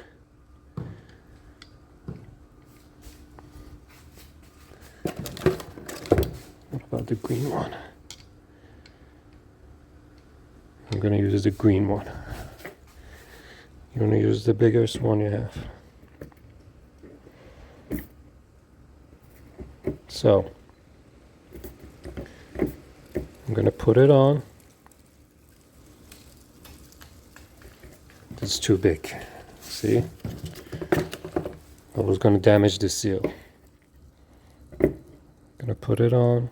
Speaker 1: What about the green one? I'm going to use the green one. You want to use the biggest one you have. So I'm going to put it on. It's too big. See? I was going to damage the seal. Going to put it on.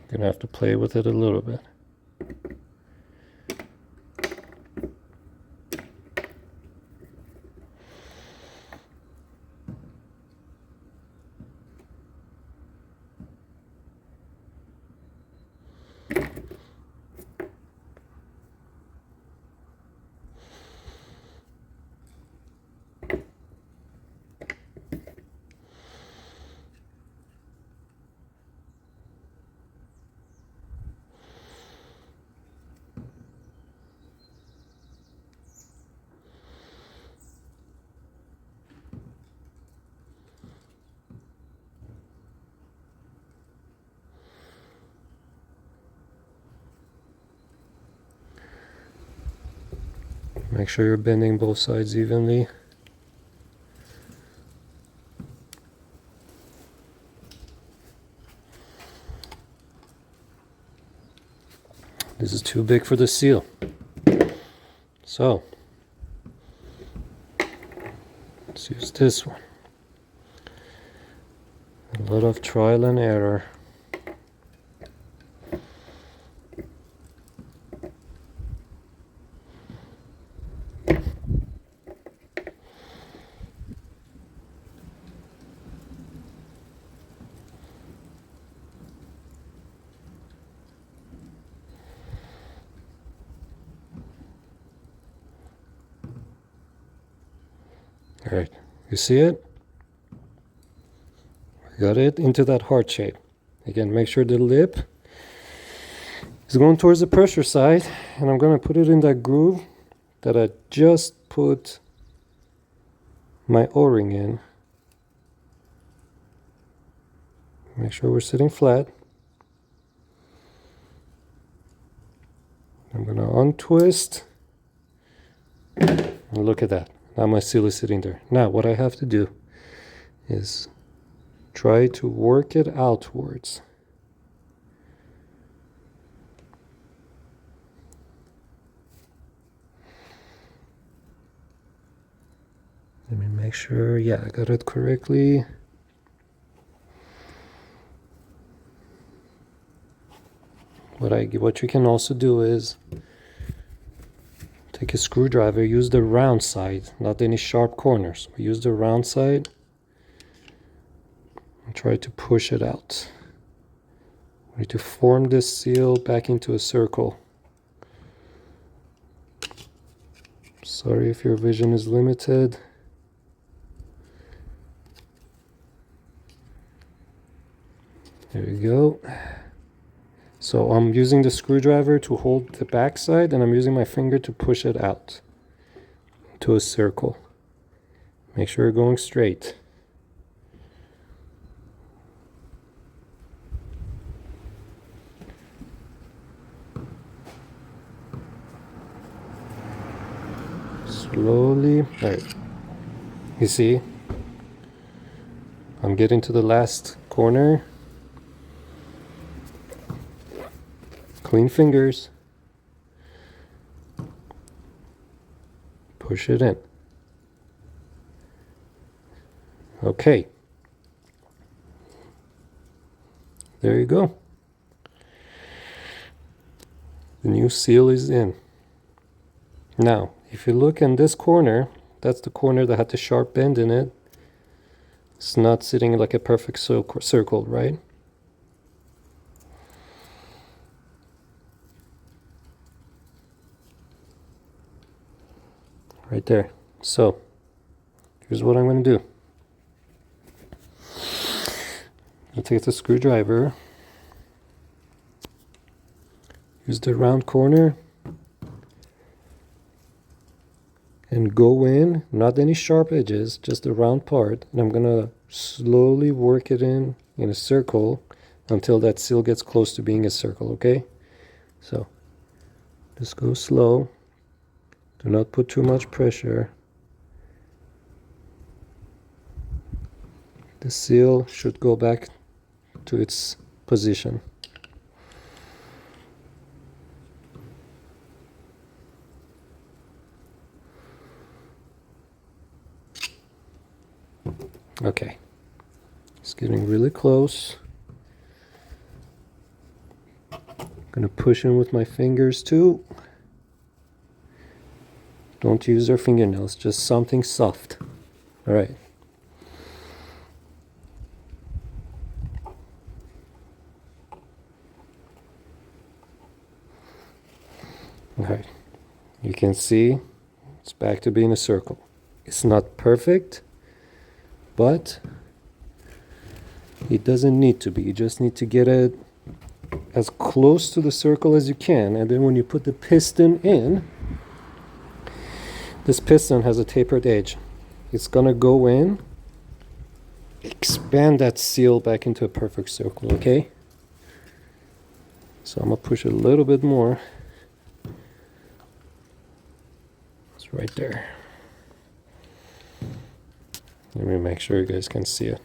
Speaker 1: Going to have to play with it a little bit. Make sure you're bending both sides evenly. This is too big for the seal. So, let's use this one. A lot of trial and error. All right, you see it? Got it into that heart shape. Again, make sure the lip is going towards the pressure side, and I'm going to put it in that groove that I just put my O-ring in. Make sure we're sitting flat. I'm going to untwist, and look at that. Now my seal is sitting there. Now what I have to do is try to work it outwards. Let me make sure, yeah, I got it correctly. What you can also do is take a screwdriver, use the round side, not any sharp corners. Use the round side and try to push it out. We need to form this seal back into a circle. Sorry if your vision is limited. There we go. So I'm using the screwdriver to hold the back side, and I'm using my finger to push it out to a circle. Make sure you're going straight. Slowly. All right. You see, I'm getting to the last corner. Clean fingers. Push it in. Okay. There you go. The new seal is in. Now, if you look in this corner, that's the corner that had the sharp bend in it. It's not sitting like a perfect circle, right? Right there. So, here's what I'm going to do. I'll take the screwdriver. Use the round corner. And go in, not any sharp edges, just the round part. And I'm going to slowly work it in a circle until that seal gets close to being a circle, okay? So, just go slow. Do not put too much pressure. The seal should go back to its position. Okay, it's getting really close. I'm gonna push in with my fingers too. Don't use your fingernails, just something soft. All right. All right, you can see it's back to being a circle. It's not perfect, but it doesn't need to be. You just need to get it as close to the circle as you can, and then when you put the piston in, this piston has a tapered edge. It's gonna go in, expand that seal back into a perfect circle, okay? So I'm gonna push it a little bit more. It's right there. Let me make sure you guys can see it.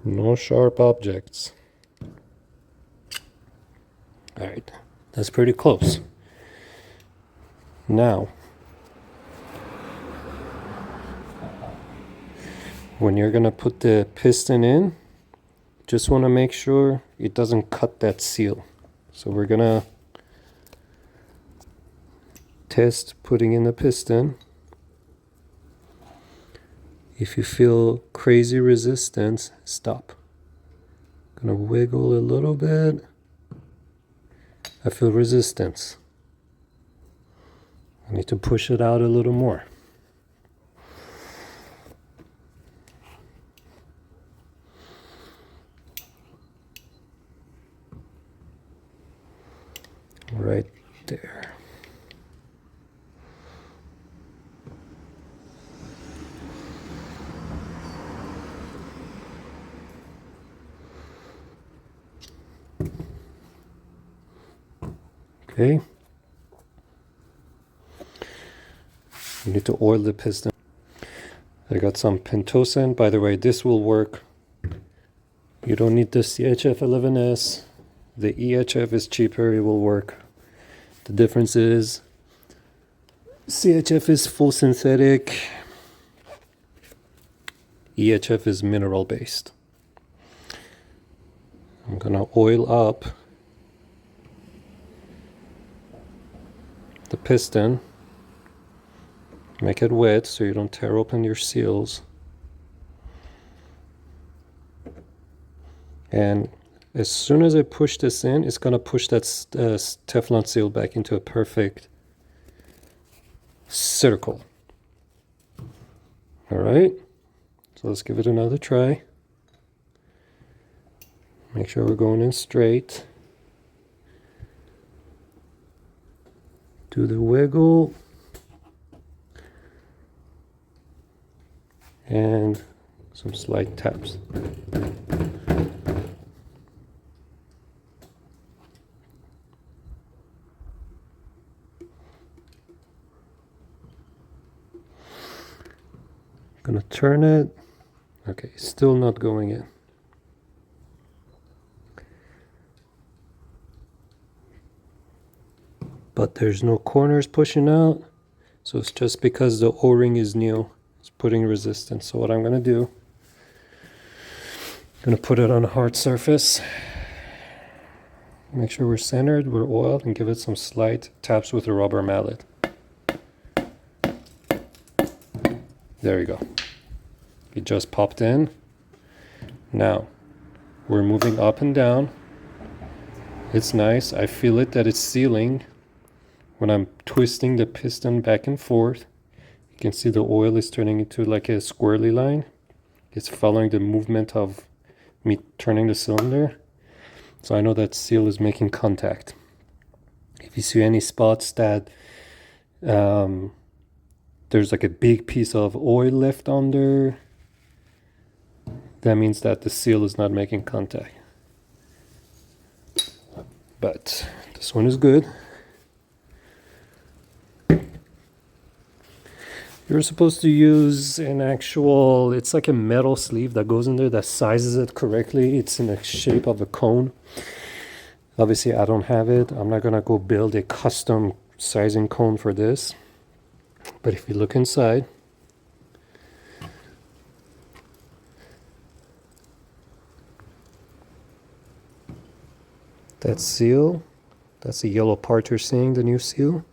Speaker 1: No sharp objects. All right, that's pretty close. Now, when you're gonna put the piston in, just want to make sure it doesn't cut that seal. So we're gonna test putting in the piston. If you feel crazy resistance, stop. Gonna wiggle a little bit. I feel resistance. I need to push it out a little more. Right there. Okay. You need to oil the piston. I got some pentosan. By the way, this will work. You don't need the CHF 11S. The EHF is cheaper, it will work. The difference is CHF is full synthetic, EHF is mineral based. I'm gonna oil up the piston, make it wet so you don't tear open your seals, and As soon as I push this in, it's gonna push that Teflon seal back into a perfect circle. All right, so let's give it another try. Make sure we're going in straight. Do the wiggle. And some slight taps. Gonna turn it. Okay, still not going in. But there's no corners pushing out, so it's just because the O-ring is new. It's putting resistance. So what I'm gonna do, I'm gonna put it on a hard surface. Make sure we're centered, we're oiled, and give it some slight taps with a rubber mallet. There you go. It just popped in. Now, we're moving up and down. It's nice. I feel it that it's sealing. When I'm twisting the piston back and forth, you can see the oil is turning into like a squirrely line. It's following the movement of me turning the cylinder. So I know that seal is making contact. If you see any spots that there's like a big piece of oil left under, that means that the seal is not making contact. But this one is good. You're supposed to use an actual, it's like a metal sleeve that goes in there that sizes it correctly. It's in the shape of a cone. Obviously, I don't have it. I'm not gonna go build a custom sizing cone for this. But if you look inside, that seal, that's the yellow part you're seeing, the new seal.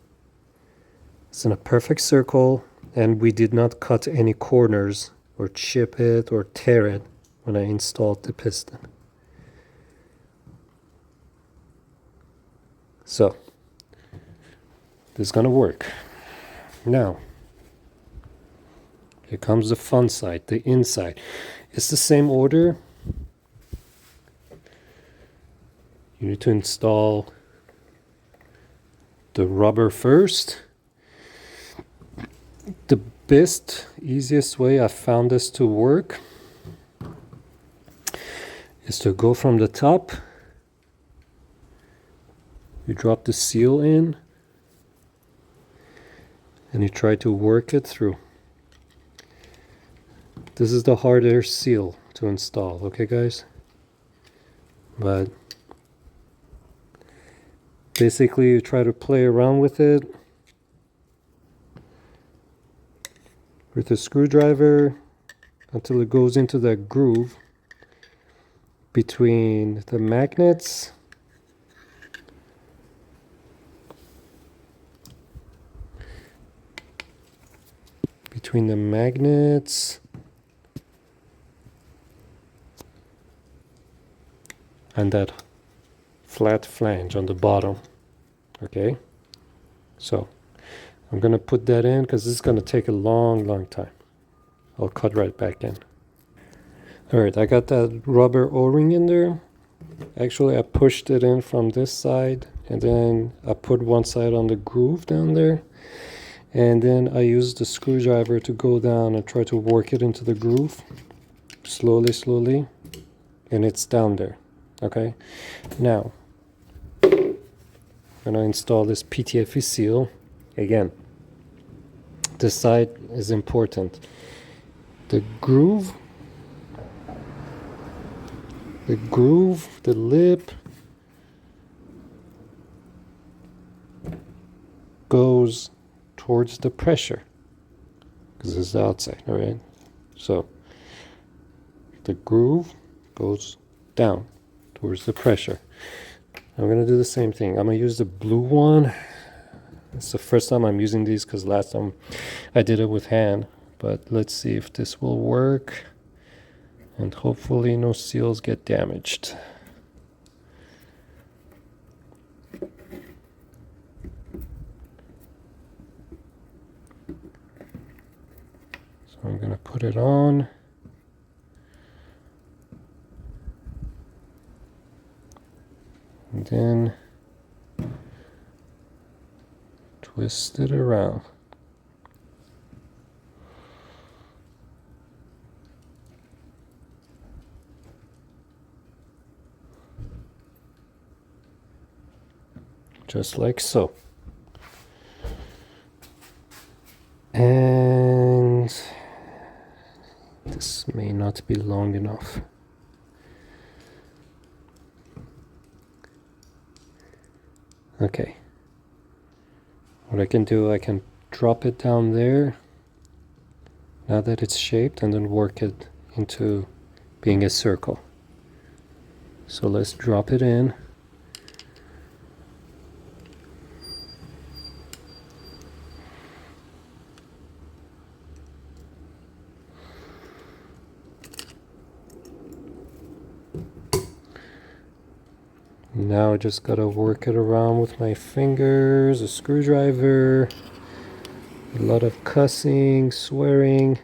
Speaker 1: It's in a perfect circle. And we did not cut any corners or chip it or tear it when I installed the piston. So, this is gonna work. Now, here comes the fun side, the inside. It's the same order. You need to install the rubber first. The best, easiest way I found this to work is to go from the top. You drop the seal in and you try to work it through. This is the harder seal to install, okay guys? But basically you try to play around with it with a screwdriver until it goes into that groove between the magnets and that flat flange on the bottom. Okay, so I'm gonna put that in because this is gonna take a long time. I'll cut right back in. All right, I got that rubber O-ring in there. Actually, I pushed it in from this side and then I put one side on the groove down there. And then I used the screwdriver to go down and try to work it into the groove. Slowly. And it's down there. Okay. Now, I'm gonna install this PTFE seal. Again, this side is important. The groove, the lip goes towards the pressure because it's the outside, all right? So the groove goes down towards the pressure. I'm gonna do the same thing. I'm gonna use the blue one. It's the first time I'm using these because last time I did it with hand, but let's see if this will work and hopefully no seals get damaged. I'm gonna put it on. And then twist it around. Just like so. And this may not be long enough. Okay. What I can do, I can drop it down there now that it's shaped, and then work it into being a circle. So let's drop it in. Now I just gotta work it around with my fingers, a screwdriver, a lot of cussing, swearing.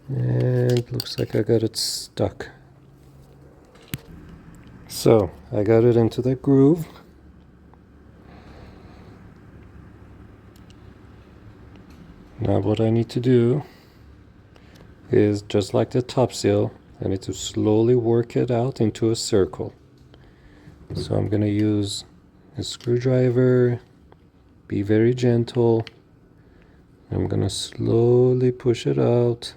Speaker 1: And looks like I got it stuck. So I got it into the groove. Now what I need to do is, just like the top seal, I need to slowly work it out into a circle. So I'm going to use a screwdriver, be very gentle. I'm going to slowly push it out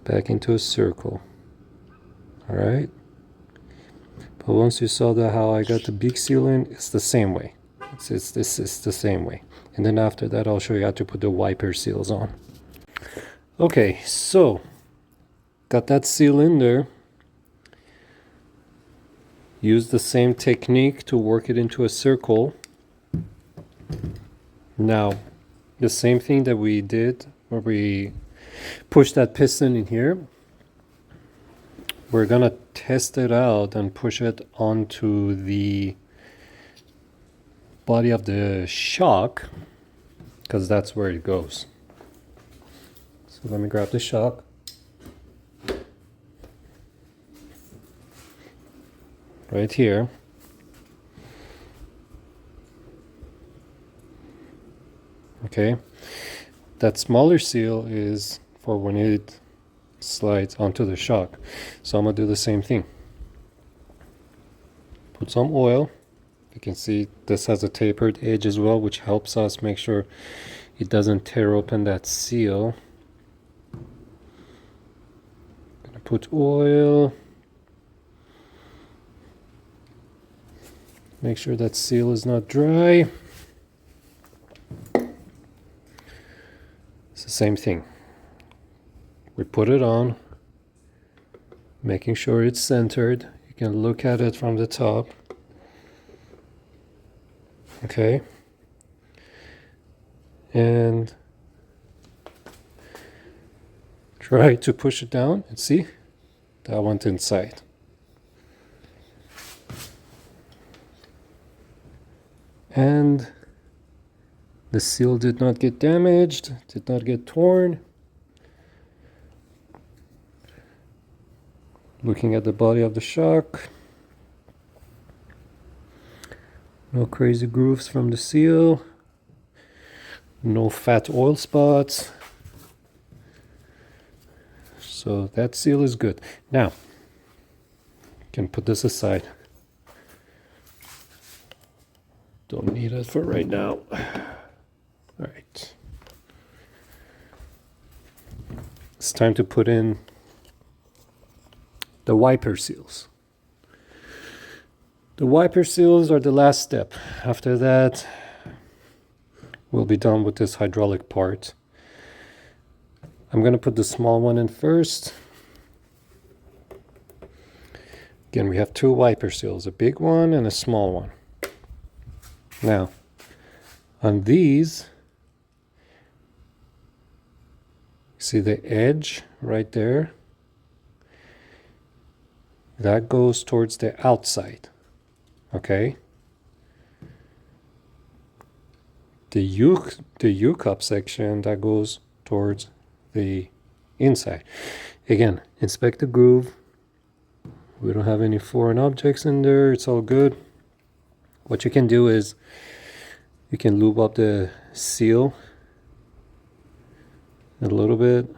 Speaker 1: back into a circle. Alright? But once you saw how I got the big seal in, it's the same way. It's the same way. And then after that, I'll show you how to put the wiper seals on. Okay, so got that seal in there. Use the same technique to work it into a circle. Now, the same thing that we did where we pushed that piston in here, we're gonna test it out and push it onto the body of the shock, because that's where it goes. So let me grab the shock. Right here. Okay. That smaller seal is for when it slides onto the shock. So I'm going to do the same thing. Put some oil. You can see this has a tapered edge as well, which helps us make sure it doesn't tear open that seal. Put oil. Make sure that seal is not dry. It's the same thing. We put it on, making sure it's centered. You can look at it from the top. Okay. And try to push it down and see, that went inside. And the seal did not get damaged, did not get torn. Looking at the body of the shock, no crazy grooves from the seal, no fat oil spots. So that seal is good. Now, you can put this aside. Don't need it for right now. All right. It's time to put in the wiper seals. The wiper seals are the last step. After that, we'll be done with this hydraulic part. I'm going to put the small one in first. Again, we have two wiper seals, a big one and a small one. Now, on these, see the edge right there? That goes towards the outside, okay? the U-cup section that goes towards the inside. Again, inspect the groove. We don't have any foreign objects in there. It's all good. What you can do is you can lube up the seal a little bit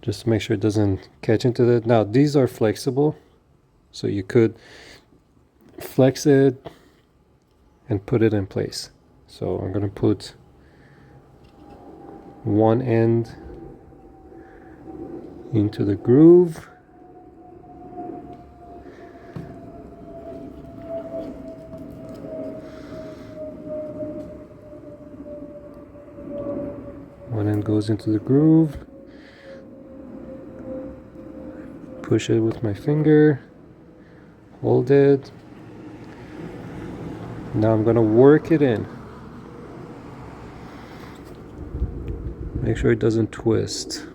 Speaker 1: just to make sure it doesn't catch into that. Now these are flexible, so you could flex it and put it in place. So I'm gonna put one end into the groove. One end goes into the groove. Push it with my finger. Hold it. Now I'm gonna work it in. Make sure it doesn't twist.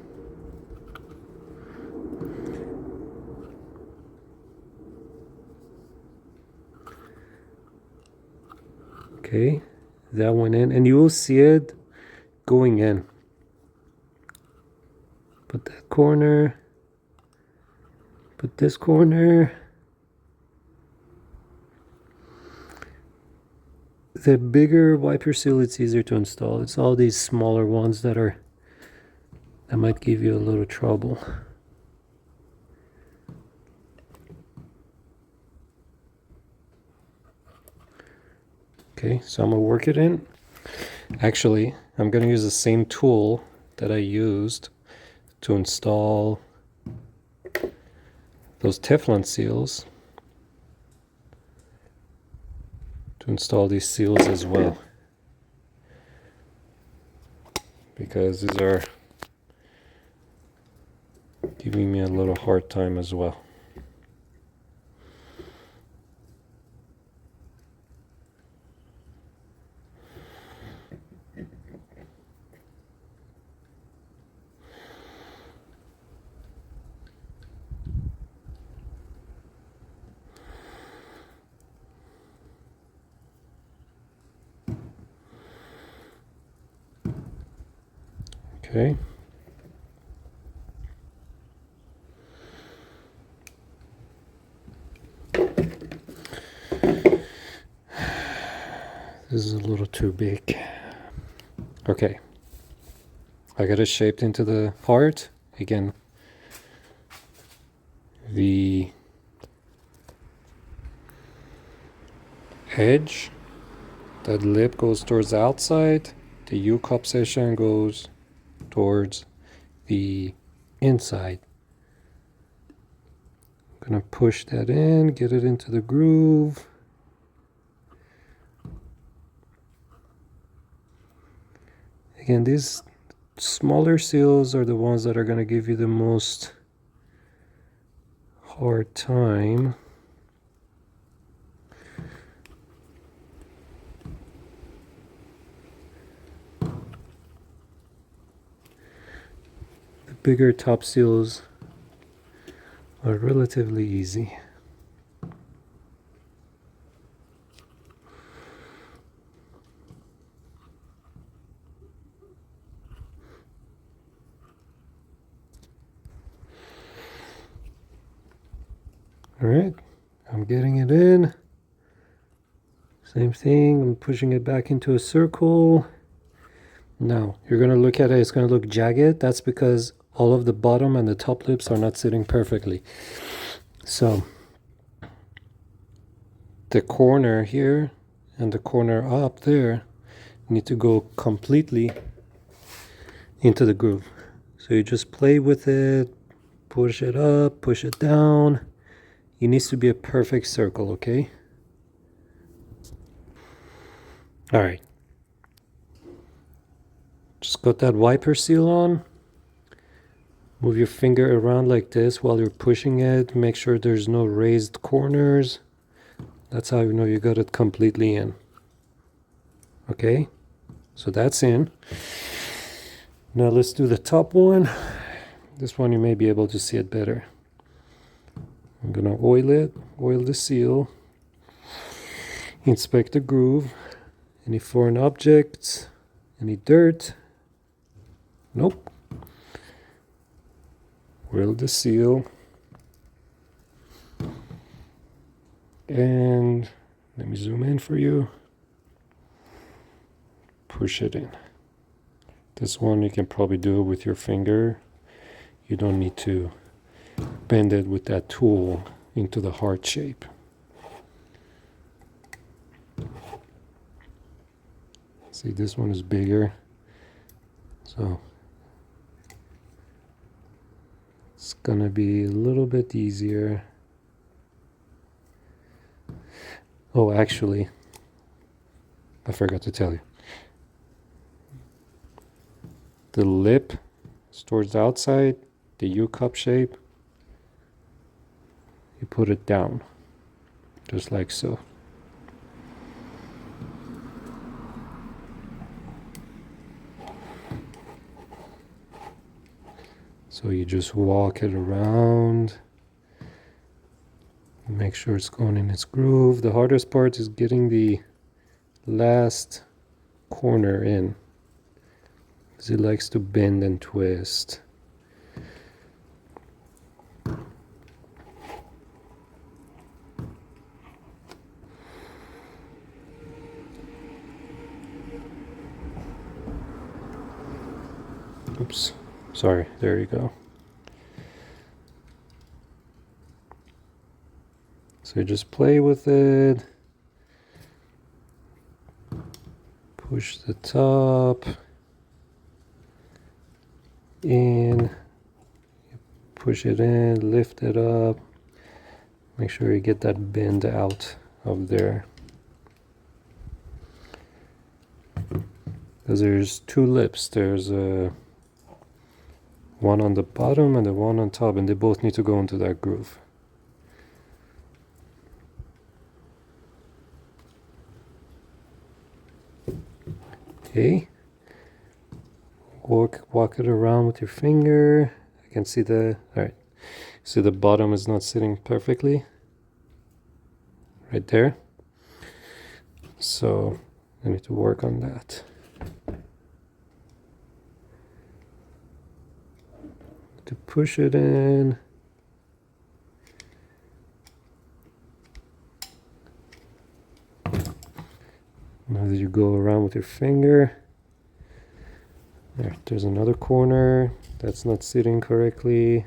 Speaker 1: Okay, that went in, and you will see it going in. Put that corner, put this corner. The bigger wiper seal, it's easier to install. It's all these smaller ones that might give you a little trouble. Okay, so I'm gonna work it in. Actually, I'm gonna use the same tool that I used to install those Teflon seals, to install these seals as well, because these are giving me a little hard time as well. Okay. This is a little too big. Okay. I got it shaped into the part. Again, the edge, that lip goes towards the outside. The U-cup section goes towards the inside. I'm gonna push that in, get it into the groove. Again, these smaller seals are the ones that are gonna give you the most hard time. Bigger top seals are relatively easy. All right, I'm getting it in. Same thing, I'm pushing it back into a circle. Now, you're gonna look at it, it's gonna look jagged. That's because all of the bottom and the top lips are not sitting perfectly. So the corner here and the corner up there need to go completely into the groove. So you just play with it, push it up, push it down. It needs to be a perfect circle, okay? All right. Just got that wiper seal on. Move your finger around like this while you're pushing it. Make sure there's no raised corners. That's how you know you got it completely in. Okay, so that's in. Now let's do the top one. This one you may be able to see it better. I'm gonna oil it, oil the seal, inspect the groove. Any foreign objects? Any dirt? Nope. Weld the seal. And let me zoom in for you. Push it in. This one you can probably do it with your finger. You don't need to bend it with that tool into the heart shape. See, this one is bigger, so it's gonna be a little bit easier. Oh, actually, I forgot to tell you. The lip is towards the outside, the U-cup shape. You put it down, just like so. So you just walk it around, make sure it's going in its groove. The hardest part is getting the last corner in, because it likes to bend and twist. Oops. Sorry, there you go. So you just play with it, push the top in, push it in, lift it up, make sure you get that bend out of there. Because there's two lips, there's a one on the bottom and the one on top, and they both need to go into that groove. Okay. Walk it around with your finger. I can see the, alright. See the bottom is not sitting perfectly. Right there. So I need to work on that. To push it in. Now that you go around with your finger, there's another corner that's not sitting correctly.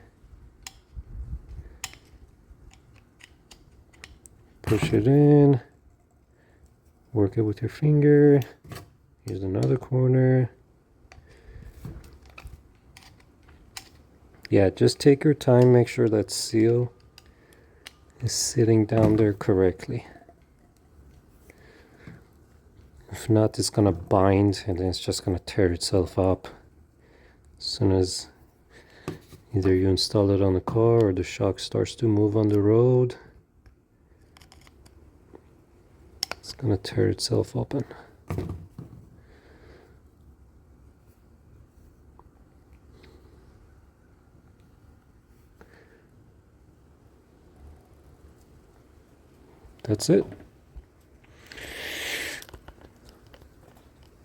Speaker 1: Push it in, work it with your finger. Here's another corner. Yeah, just take your time, make sure that seal is sitting down there correctly. If not, it's gonna bind and then it's just gonna tear itself up as soon as either you install it on the car or the shock starts to move on the road. It's gonna tear itself open. That's it.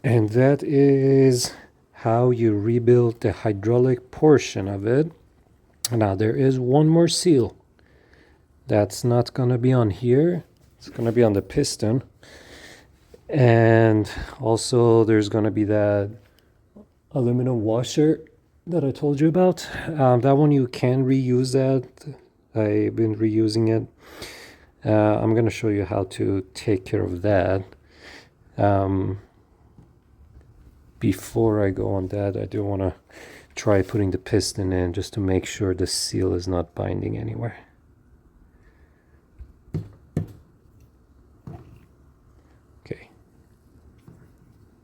Speaker 1: And that is how you rebuild the hydraulic portion of it. Now there is one more seal that's not gonna be on here. It's gonna be on the piston. And also there's gonna be that aluminum washer that I told you about. That one you can reuse that. I've been reusing it. I'm gonna show you how to take care of that. Before I go on that, I do want to try putting the piston in just to make sure the seal is not binding anywhere. Okay.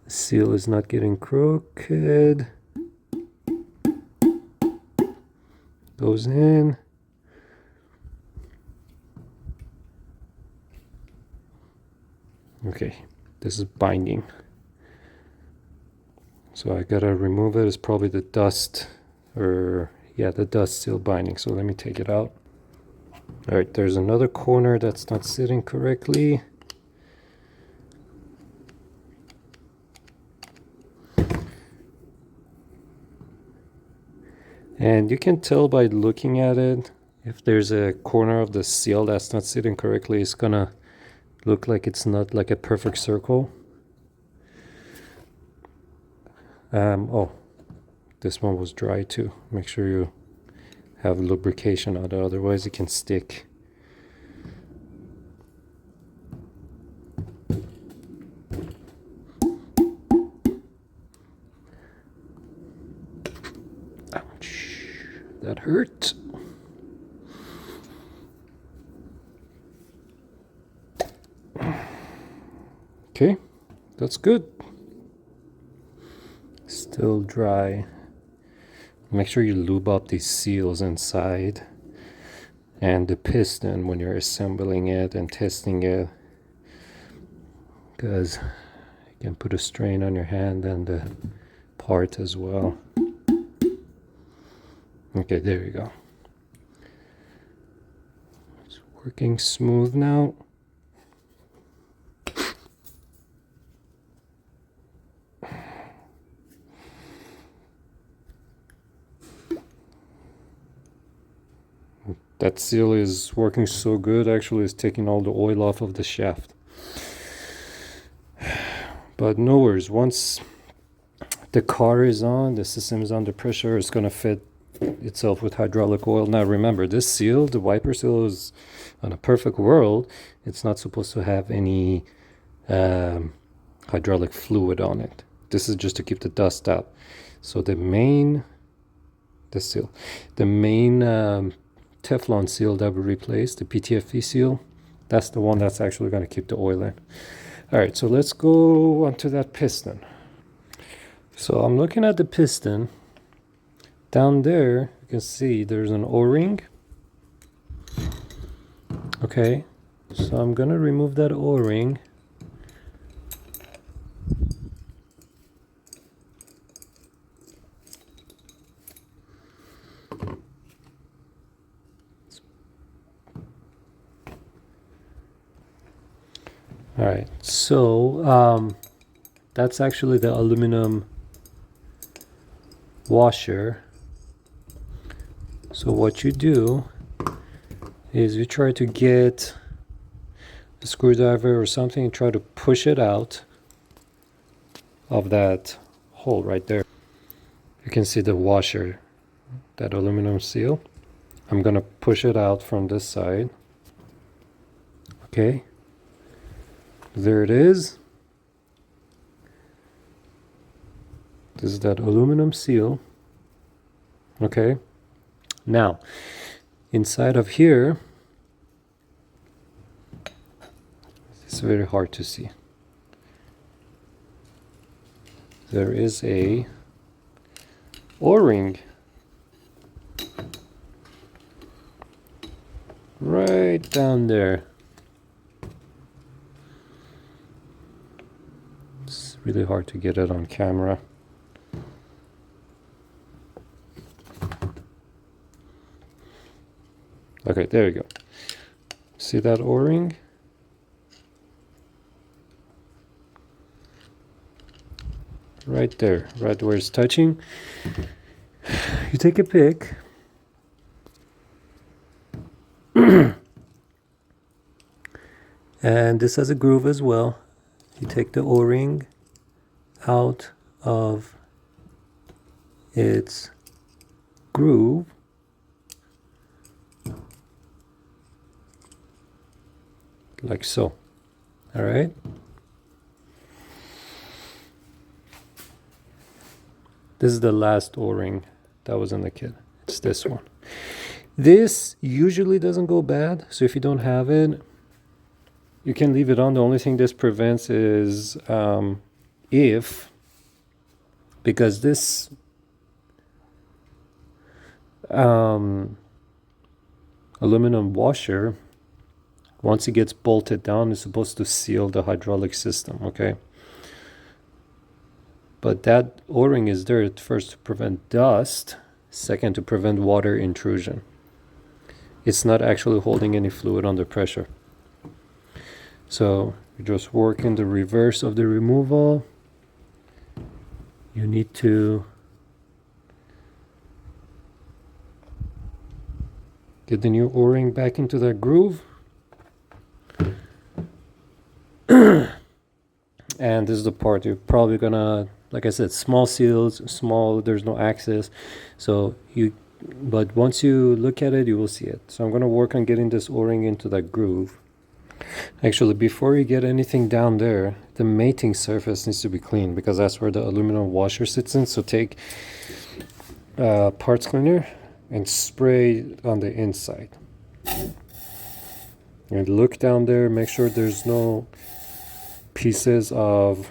Speaker 1: The seal is not getting crooked. Goes in. Okay, this is binding. So I gotta remove it. It's probably the dust, or yeah, the dust still binding. So let me take it out. All right, there's another corner that's not sitting correctly. And you can tell by looking at it, if there's a corner of the seal that's not sitting correctly, it's gonna look like it's not like a perfect circle. Oh, this one was dry too. Make sure you have lubrication on it, otherwise it can stick. Ouch, that hurt. Okay, that's good. Still dry. Make sure you lube up these seals inside and the piston when you're assembling it and testing it, because you can put a strain on your hand and the part as well. Okay, there you go. It's working smooth now. That seal is working so good, actually it's taking all the oil off of the shaft. But no worries, once the car is on, the system is under pressure, it's going to fit itself with hydraulic oil. Now remember, this seal, the wiper seal, is on a perfect world, it's not supposed to have any hydraulic fluid on it. This is just to keep the dust out. So the main Teflon seal that we replaced, the PTFE seal, that's the one that's actually going to keep the oil in. All right, so let's go onto that piston. So I'm looking at the piston. Down there, you can see there's an O-ring. Okay, so I'm going to remove that O-ring. All right, so that's actually the aluminum washer. So what you do is you try to get a screwdriver or something and try to push it out of that hole right there. You can see the washer, that aluminum seal. I'm gonna push it out from this side. Okay. There it is. This is that aluminum seal. Okay. Now, inside of here, it's very hard to see. There is a O-ring right down there. It's really hard to get it on camera. Okay, there you go. See that O-ring? Right there, right where it's touching. You take a pick. And this has a groove as well. You take the O-ring out of its groove. Like so. All right. This is the last O-ring that was in the kit. It's this one. This usually doesn't go bad, so if you don't have it, you can leave it on. The only thing this prevents is because this aluminum washer, once it gets bolted down, it's supposed to seal the hydraulic system, okay? But that O-ring is there first to prevent dust, second to prevent water intrusion. It's not actually holding any fluid under pressure. So you just work in the reverse of the removal. You need to Get the new O-ring back into that groove. And this is the part you're probably gonna, like I said, small seals, small, there's no access. But once you look at it, you will see it. So I'm gonna work on getting this O-ring into that groove. Actually, before you get anything down there, the mating surface needs to be cleaned because that's where the aluminum washer sits in. So take parts cleaner and spray on the inside. And look down there, make sure there's no pieces of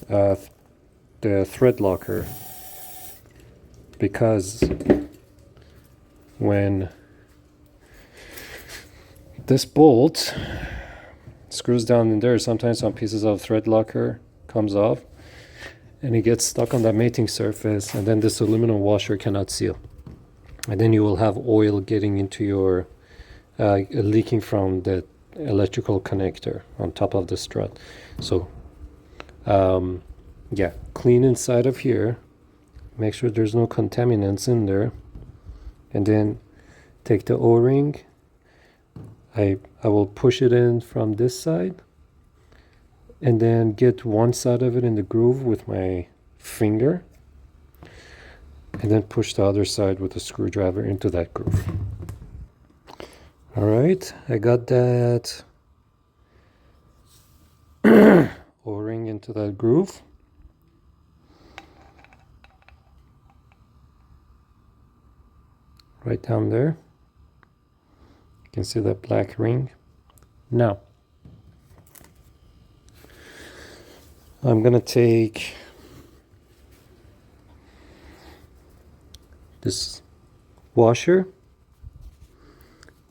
Speaker 1: the thread locker, because when this bolt screws down in there, sometimes some pieces of thread locker comes off and it gets stuck on that mating surface, and then this aluminum washer cannot seal, and then you will have oil getting into your leaking from the electrical connector on top of the strut. So yeah, clean inside of here, make sure there's no contaminants in there, and then take the O-ring. I will push it in from this side and then get one side of it in the groove with my finger, and then push the other side with a screwdriver into that groove. All right, I got that O-ring into that groove. Right down there. You can see that black ring. Now, I'm gonna take this washer,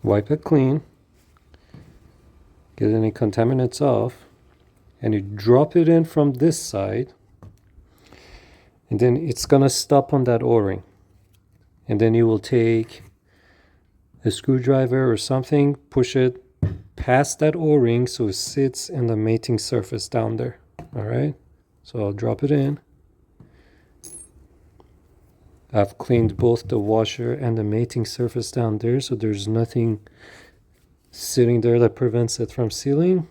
Speaker 1: wipe it clean, get any contaminants off, and you drop it in from this side, and then it's gonna stop on that O-ring, and then you will take a screwdriver or something, push it past that O-ring so it sits in the mating surface down there. All right, so I'll drop it in. I've cleaned both the washer and the mating surface down there, so there's nothing sitting there that prevents it from sealing.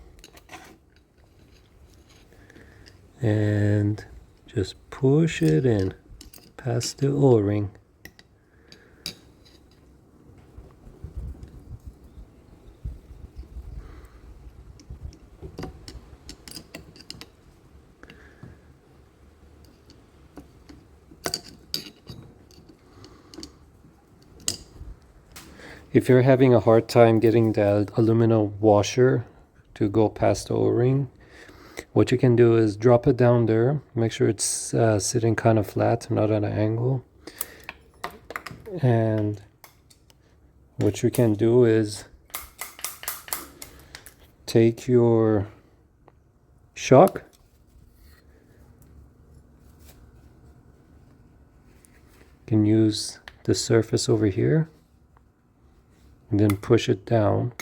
Speaker 1: And just push it in past the O-ring. If you're having a hard time getting the aluminum washer to go past the O-ring, what you can do is drop it down there, make sure it's sitting kind of flat, not at an angle. And what you can do is take your shock, you can use the surface over here, and then push it down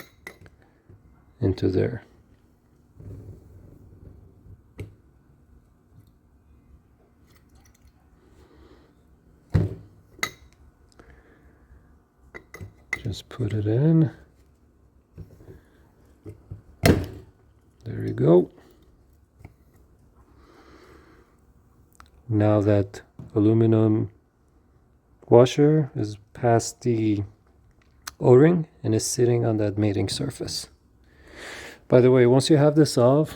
Speaker 1: into there. Just put it in. There you go. Now that aluminum washer is past the O-ring and is sitting on that mating surface. By the way, once you have this off,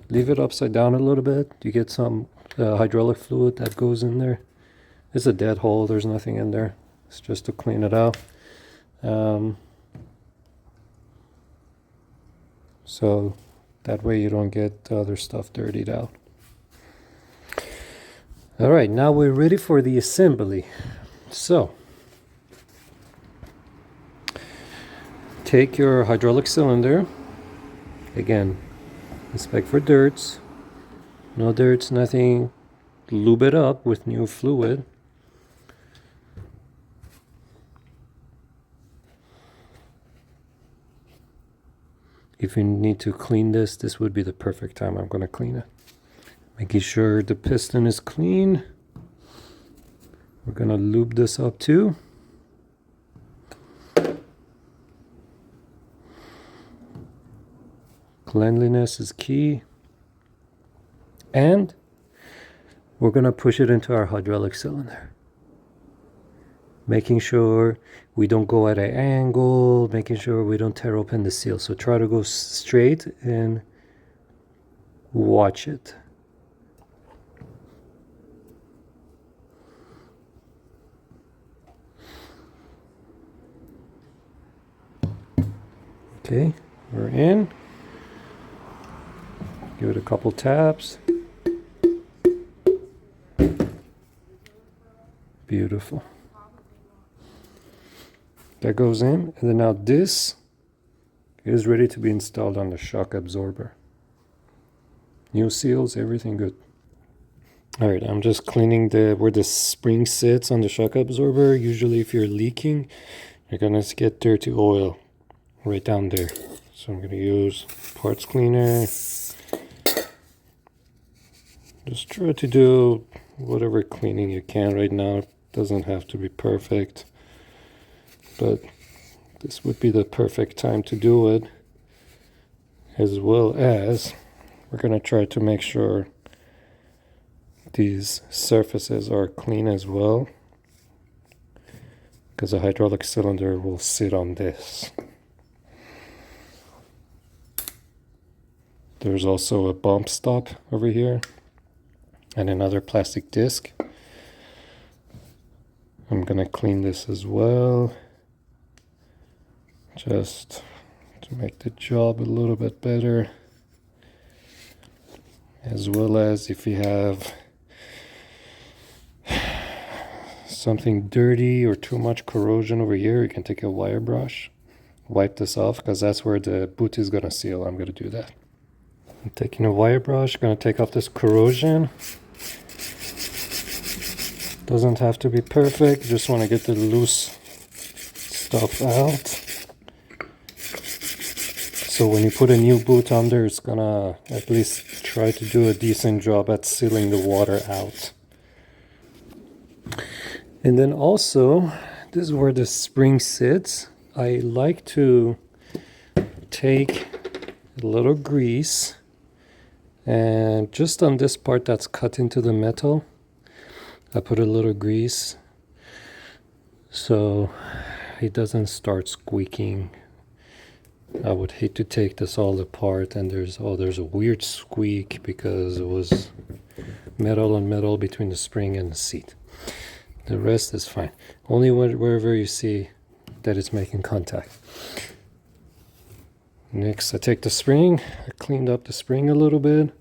Speaker 1: leave it upside down a little bit. You get some hydraulic fluid that goes in there. It's a dead hole, there's nothing in there. It's just to clean it out. So that way you don't get the other stuff dirtied out. All right, now we're ready for the assembly. So take your hydraulic cylinder. Again, inspect for dirts. No dirts, nothing. Lube it up with new fluid. If you need to clean this, this would be the perfect time. I'm going to clean it. Making sure the piston is clean. We're going to lube this up too. Cleanliness is key. And we're going to push it into our hydraulic cylinder. Making sure we don't go at an angle, making sure we don't tear open the seal. So try to go straight and watch it. Okay, we're in. Give it a couple taps. Beautiful. That goes in, and then now this is ready to be installed on the shock absorber. New seals, everything good. All right, I'm just cleaning where the spring sits on the shock absorber. Usually if you're leaking, you're gonna get dirty oil right down there. So I'm gonna use parts cleaner. Just try to do whatever cleaning you can right now. It doesn't have to be perfect, but this would be the perfect time to do it. As well as we're going to try to make sure these surfaces are clean as well, because the hydraulic cylinder will sit on this. There's also a bump stop over here and another plastic disc. I'm going to clean this as well, just to make the job a little bit better. As well as if you have something dirty or too much corrosion over here, you can take a wire brush, wipe this off, because that's where the boot is going to seal. I'm going to do that. I'm taking a wire brush, going to take off this corrosion. Doesn't have to be perfect, just want to get the loose stuff out. So when you put a new boot under, it's gonna at least try to do a decent job at sealing the water out. And then also, this is where the spring sits. I like to take a little grease and just on this part that's cut into the metal, I put a little grease so it doesn't start squeaking. I would hate to take this all apart and there's a weird squeak because it was metal on metal between the spring and the seat. The rest is fine. Only wherever you see that it's making contact. Next, I take the spring. I cleaned up the spring a little bit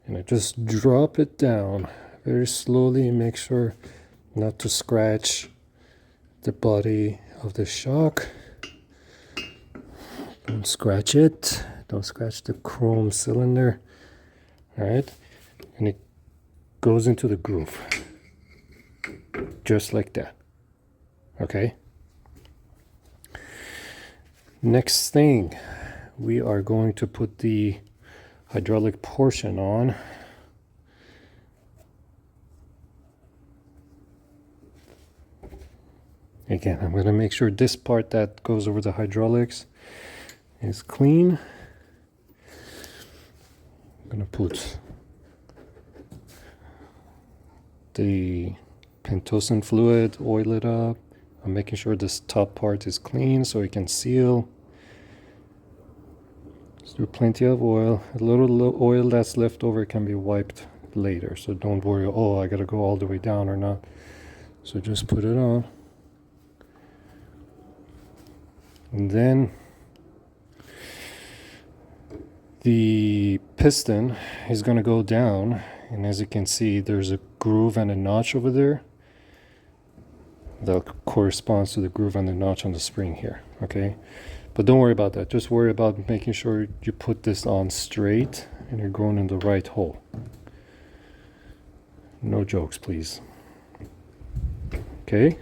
Speaker 1: and I just drop it down very slowly and make sure not to scratch the body of the shock. Don't scratch it. Don't scratch the chrome cylinder. All right, and it goes into the groove just like that. Okay. Next thing, we are going to put the hydraulic portion on. Again, I'm going to make sure this part that goes over the hydraulics is clean. I'm going to put the pentosan fluid, oil it up. I'm making sure this top part is clean so it can seal. Just do plenty of oil. A little oil that's left over can be wiped later, so don't worry, oh, I got to go all the way down or not. So just put it on. And then the piston is going to go down, and as you can see there's a groove and a notch over there that corresponds to the groove and the notch on the spring here. Okay, but don't worry about that, just worry about making sure you put this on straight and you're going in the right hole. No jokes, please. Okay,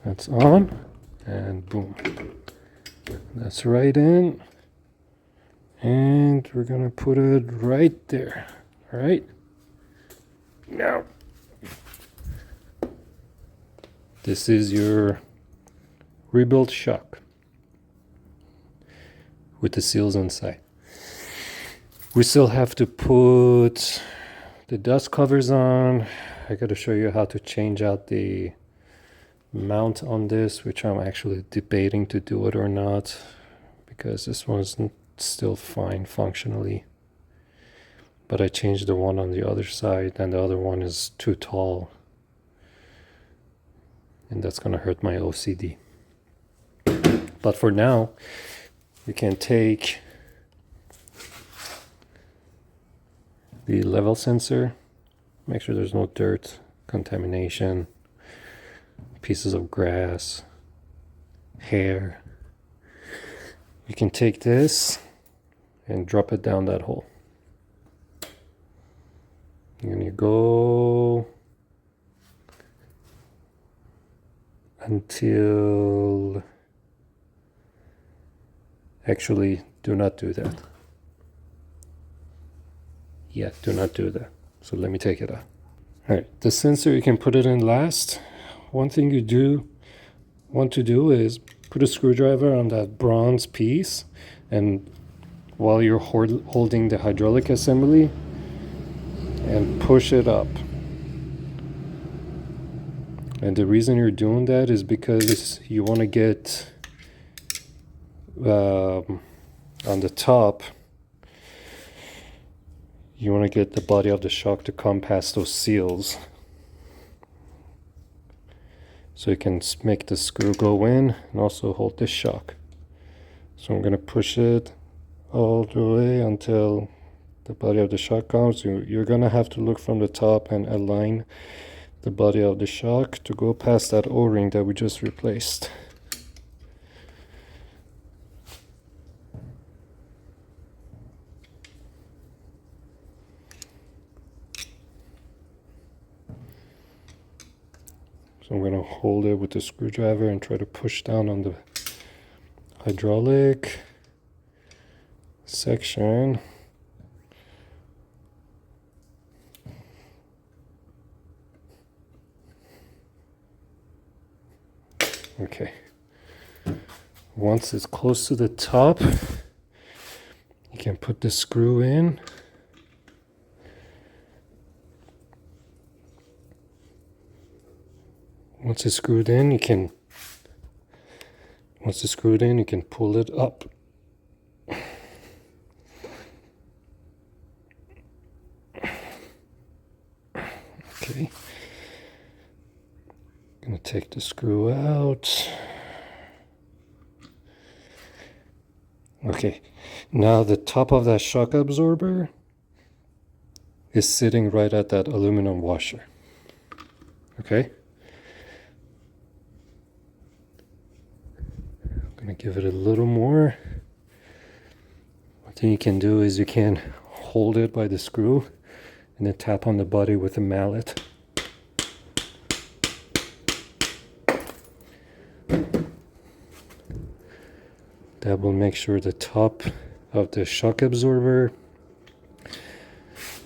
Speaker 1: that's on. And boom, that's right in, and we're gonna put it right there. All right, now this is your rebuilt shock with the seals inside. We still have to put the dust covers on. I got to show you how to change out the mount on this, which I'm actually debating to do it or not, because this one's still fine functionally. But I changed the one on the other side, and the other one is too tall. And that's gonna hurt my OCD. But for now, you can take the level sensor, make sure there's no dirt, contamination, pieces of grass, hair. You can take this and drop it down that hole. And you go until, actually, do not do that. Yeah, do not do that. So let me take it out. All right, the sensor, you can put it in last. One thing you want to do is put a screwdriver on that bronze piece, and while you're holding the hydraulic assembly, and push it up. And the reason you're doing that is because you want to get on the top, you want to get the body of the shock to come past those seals, so you can make the screw go in and also hold this shock. So I'm going to push it all the way until the body of the shock comes. You're going to have to look from the top and align the body of the shock to go past that O-ring that we just replaced. So I'm going to hold it with the screwdriver and try to push down on the hydraulic section. Okay. Once it's close to the top, you can put the screw in. Once it's screwed in, you can pull it up. Okay. Gonna take the screw out. Okay, now the top of that shock absorber is sitting right at that aluminum washer. Okay. I'm gonna give it a little more. One thing you can do is you can hold it by the screw and then tap on the body with a mallet. That will make sure the top of the shock absorber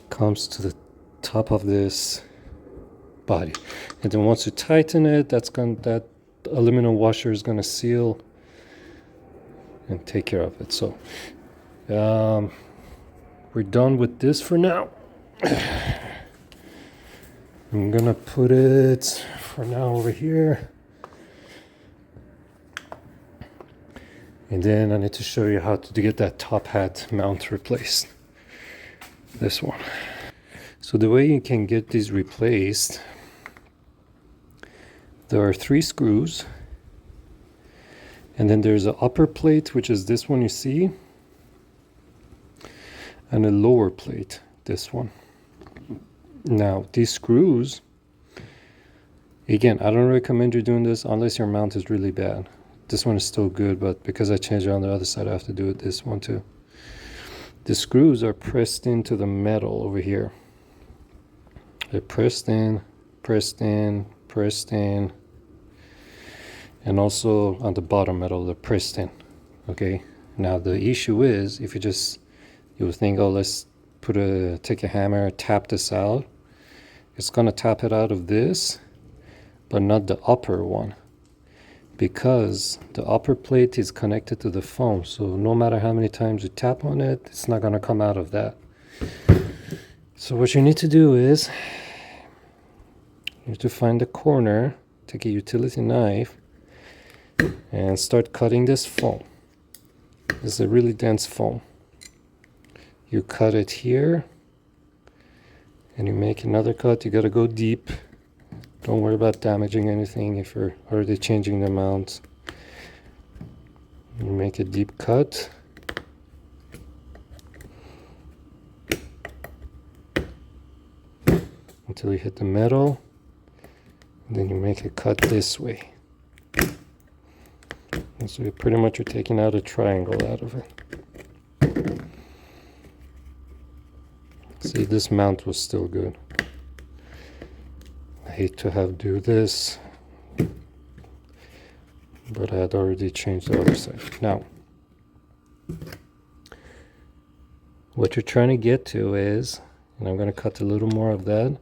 Speaker 1: comes to the top of this body. And then once you tighten it, that aluminum washer is going to seal and take care of it. So we're done with this for now. I'm going to put it for now over here. And then I need to show you how to get that top hat mount replaced. This one. So the way you can get these replaced, there are 3 screws. And then there's an upper plate, which is this one you see. And a lower plate, this one. Now, these screws, again, I don't recommend you doing this unless your mount is really bad. This one is still good, but because I changed it on the other side, I have to do it this one too. The screws are pressed into the metal over here. They're pressed in, pressed in, pressed in. And also on the bottom metal, they're pressed in. Okay. Now the issue is, if you would think, oh, let's take a hammer, tap this out. It's gonna tap it out of this, but not the upper one. because the upper plate is connected to the foam, so no matter how many times you tap on it, it's not going to come out of that. So what you need to do is you need to find the corner, take a utility knife, and start cutting this foam. This is a really dense foam. You cut it here, and you make another cut. You got to go deep. Don't worry about damaging anything if you're already changing the mount. You make a deep cut. Until you hit the metal. And then you make a cut this way. And so you pretty much are taking out a triangle out of it. See, this mount was still good. I hate to have do this, but I had already changed the other side. Now, what you're trying to get to is, and I'm going to cut a little more of that,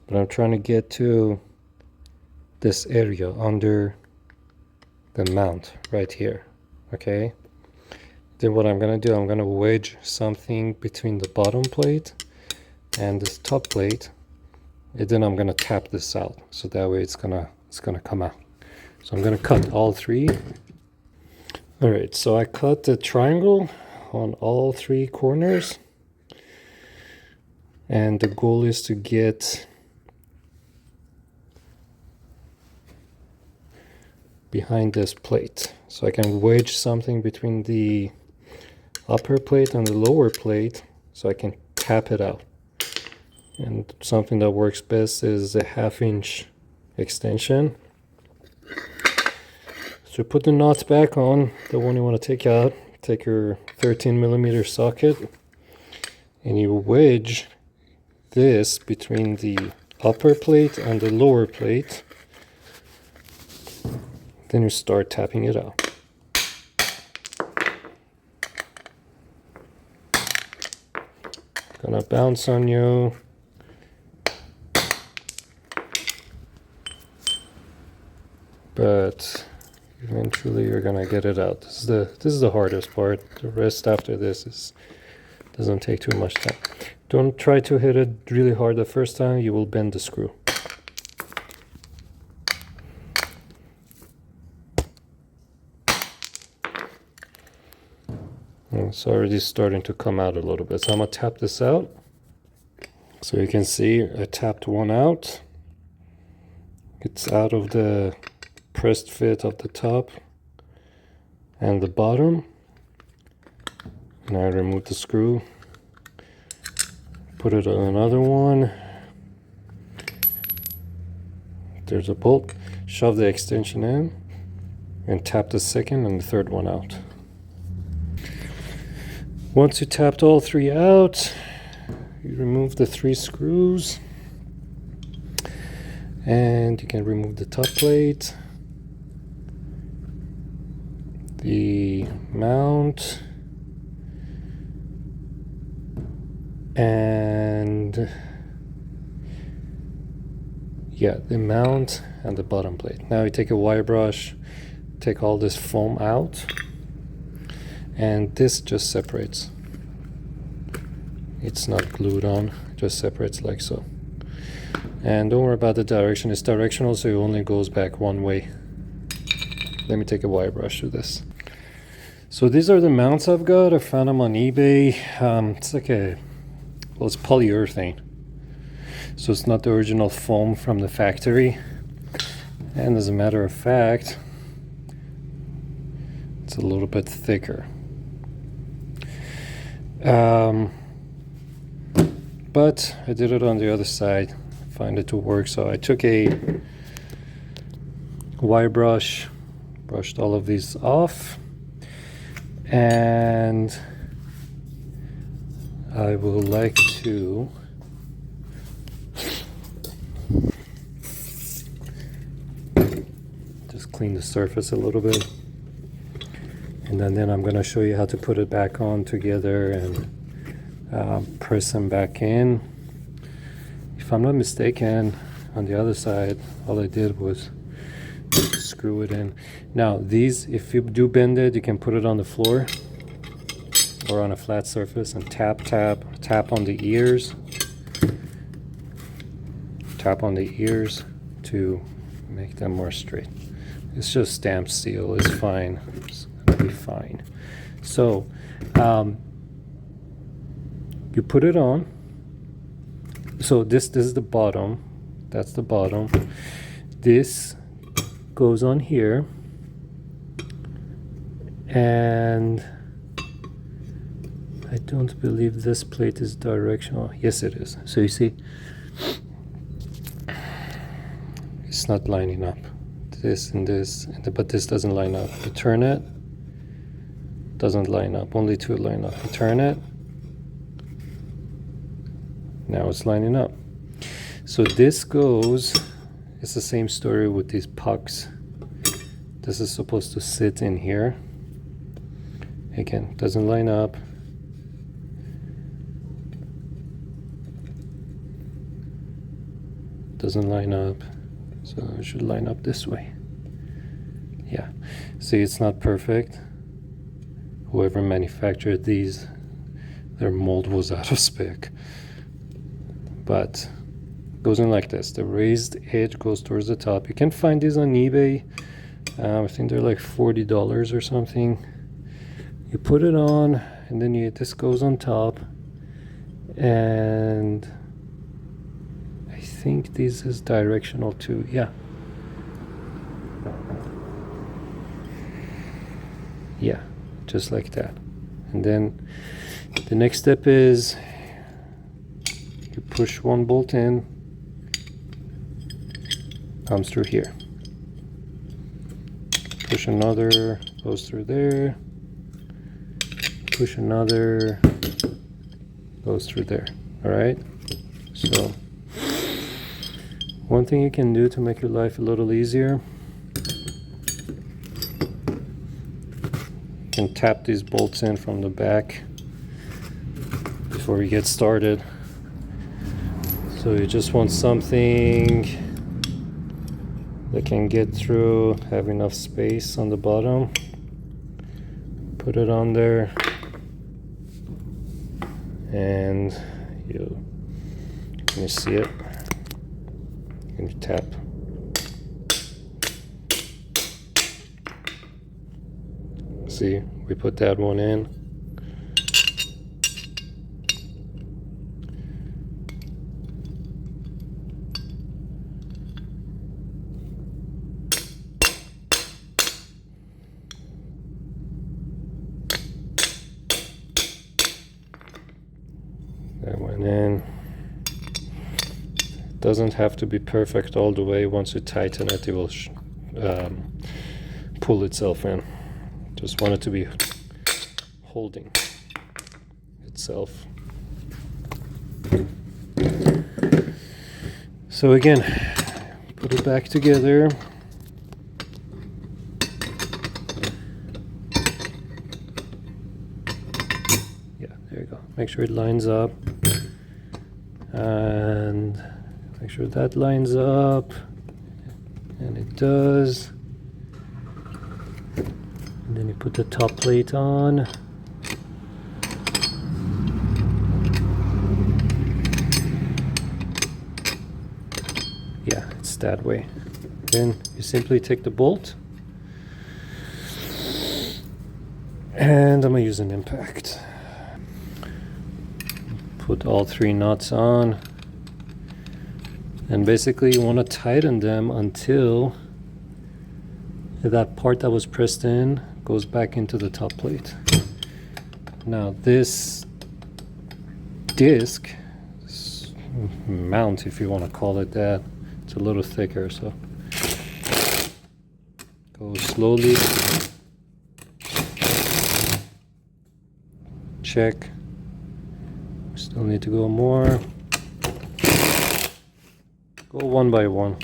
Speaker 1: but I'm trying to get to this area under the mount right here, okay? Then what I'm going to do, I'm going to wedge something between the bottom plate and this top plate, and then I'm going to tap this out, so that way it's gonna come out. So I'm going to cut all three. All right, so I cut the triangle on all three corners, and the goal is to get behind this plate, so I can wedge something between the upper plate and the lower plate, so I can tap it out. And something that works best is a 1/2 inch extension. So put the nuts back on, the one you want to take out. Take your 13mm socket and you wedge this between the upper plate and the lower plate. Then you start tapping it out. Gonna bounce on you. But eventually you're gonna get it out. This is the hardest part. The rest after this doesn't take too much time. Don't try to hit it really hard the first time, you will bend the screw. And it's already starting to come out a little bit. So I'm gonna tap this out. So you can see I tapped one out. It's out of the pressed fit of the top and the bottom. Now I remove the screw, put it on another one. There's a bolt. Shove the extension in and tap the second and the third one out. Once you tapped all three out, you remove the 3 screws and you can remove the top plate, the mount, and yeah, the mount and the bottom plate. Now you take a wire brush, take all this foam out, and this just separates. It's not glued on, it just separates like so. And don't worry about the direction, it's directional, so it only goes back one way. Let me take a wire brush to this. So these are the mounts I've got. I found them on eBay. It's like it's polyurethane. So it's not the original foam from the factory. And as a matter of fact, it's a little bit thicker. But I did it on the other side, find it to work. So I took a wire brush, brushed all of these off, and I would like to just clean the surface a little bit, and then I'm going to show you how to put it back on together and press them back in. If I'm not mistaken, on the other side all I did was screw it in. Now these, if you do bend it, you can put it on the floor or on a flat surface and tap on the ears. Tap on the ears to make them more straight. It's just stamped steel. It's fine. It's gonna be fine. So you put it on. So this is the bottom. That's the bottom. This goes on here, and I don't believe this plate is directional. Yes, it is. So you see, it's not lining up. This and this, but this doesn't line up. You turn it, doesn't line up. Only two line up. You turn it, now it's lining up. So this goes, it's the same story with these pucks. This is supposed to sit in here. Again, doesn't line up. Doesn't line up. So it should line up this way. Yeah, see, it's not perfect. Whoever manufactured these, their mold was out of spec. But goes in like this. The raised edge goes towards the top. You can find these on eBay. I think they're like $40 or something. You put it on, and then this goes on top. And I think this is directional too. Yeah. Yeah, just like that. And then the next step is you push one bolt in, comes through here. Push another, goes through there. Push another, goes through there. All right? So one thing you can do to make your life a little easier, you can tap these bolts in from the back before you get started. So you just want something that can get through, have enough space on the bottom. Put it on there, and can you see it? Can you tap? See, we put that one in. That went in. Doesn't have to be perfect all the way. Once you tighten it, it will pull itself in. Just want it to be holding itself. So again, put it back together. Yeah, there you go. Make sure it lines up. And make sure that lines up. And it does. And then you put the top plate on. Yeah, it's that way. Then you simply take the bolt. And I'm gonna use an impact. Put all three nuts on. And basically you want to tighten them until that part that was pressed in goes back into the top plate. Now this disc, this mount if you want to call it that, it's a little thicker, so go slowly. Check. Still need to go more. Go one by one.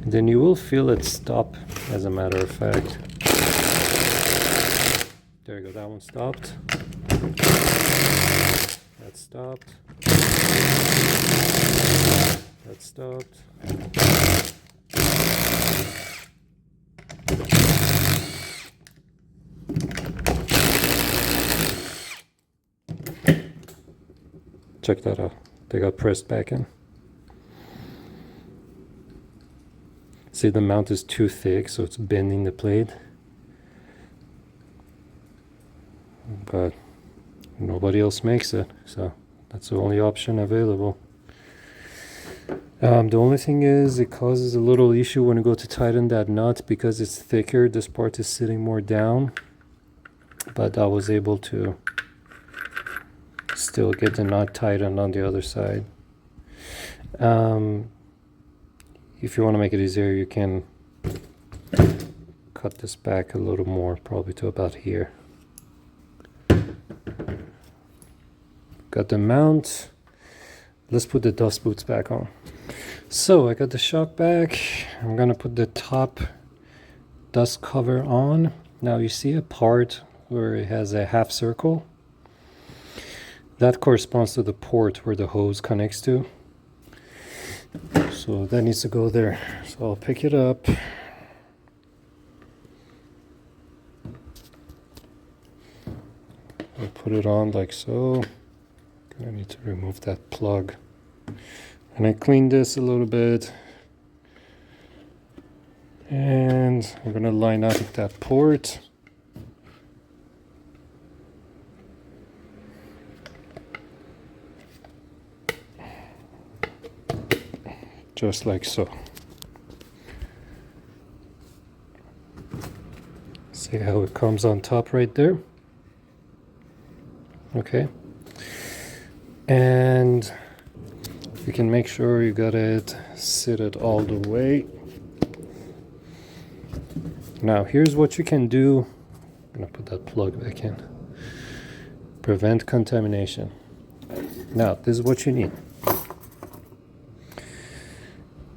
Speaker 1: And then you will feel it stop, as a matter of fact. There you go, that one stopped. That stopped. it stopped. Check that out. They got pressed back in. See, the mount is too thick, so it's bending the plate. But nobody else makes it, so that's the only option available. The only thing is it causes a little issue when you go to tighten that nut because it's thicker. This part is sitting more down, but I was able to still get the nut tightened on the other side. If you want to make it easier, you can cut this back a little more, probably to about here. Got the mount. Let's put the dust boots back on. So I got the shock back. I'm gonna put the top dust cover on. Now you see a part where it has a half circle. That corresponds to the port where the hose connects to. So that needs to go there. So I'll pick it up. I'll put it on like so. I need to remove that plug. And I clean this a little bit. And I'm gonna line up that port. Just like so. See how it comes on top right there? Okay. And you can make sure you got it seated all the way. Now here's what you can do. I'm gonna put that plug back in. Prevent contamination. Now this is what you need.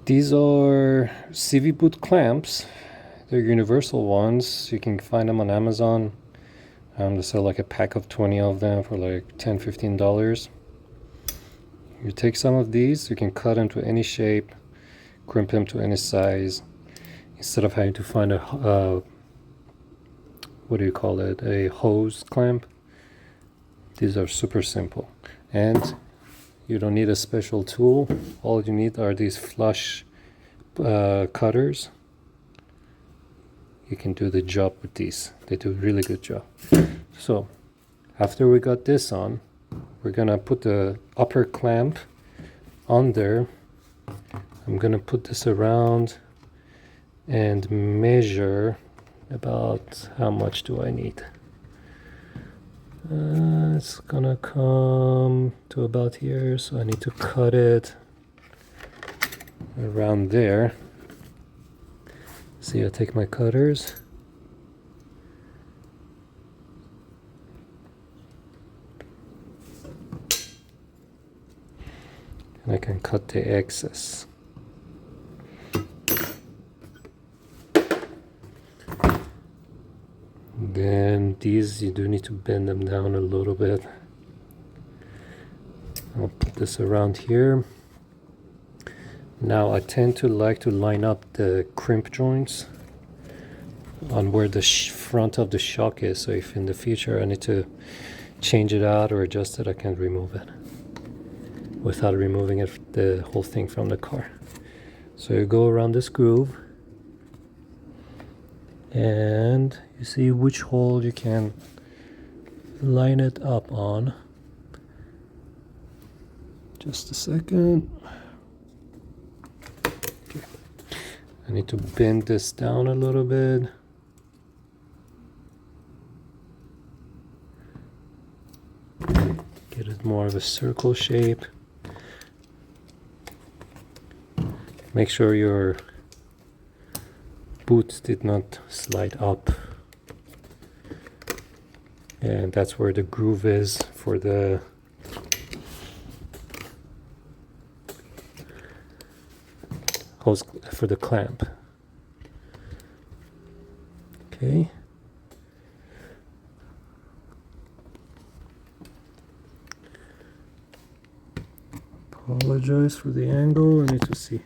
Speaker 1: These are CV boot clamps. They're universal ones. You can find them on Amazon. They sell like a pack of 20 of them for like $10–15. You take some of these, you can cut them to any shape, crimp them to any size, instead of having to find a what do you call it, a hose clamp. These are super simple, and you don't need a special tool. All you need are these flush cutters. You can do the job with these. They do a really good job. So after we got this on, we're gonna put the upper clamp on there. I'm gonna put this around and measure about how much do I need. It's gonna come to about here, so I need to cut it around there. See, I take my cutters. And I can cut the excess. Then these, you do need to bend them down a little bit. I'll put this around here. Now I tend to like to line up the crimp joints on where the front of the shock is, so if in the future I need to change it out or adjust it, I can remove it without removing it, the whole thing from the car. So you go around this groove and you see which hole you can line it up on. Just a second. Okay. I need to bend this down a little bit. Get it more of a circle shape. Make sure your boots did not slide up. And that's where the groove is for the hose, for the clamp. Okay. Apologize for the angle. I need to see.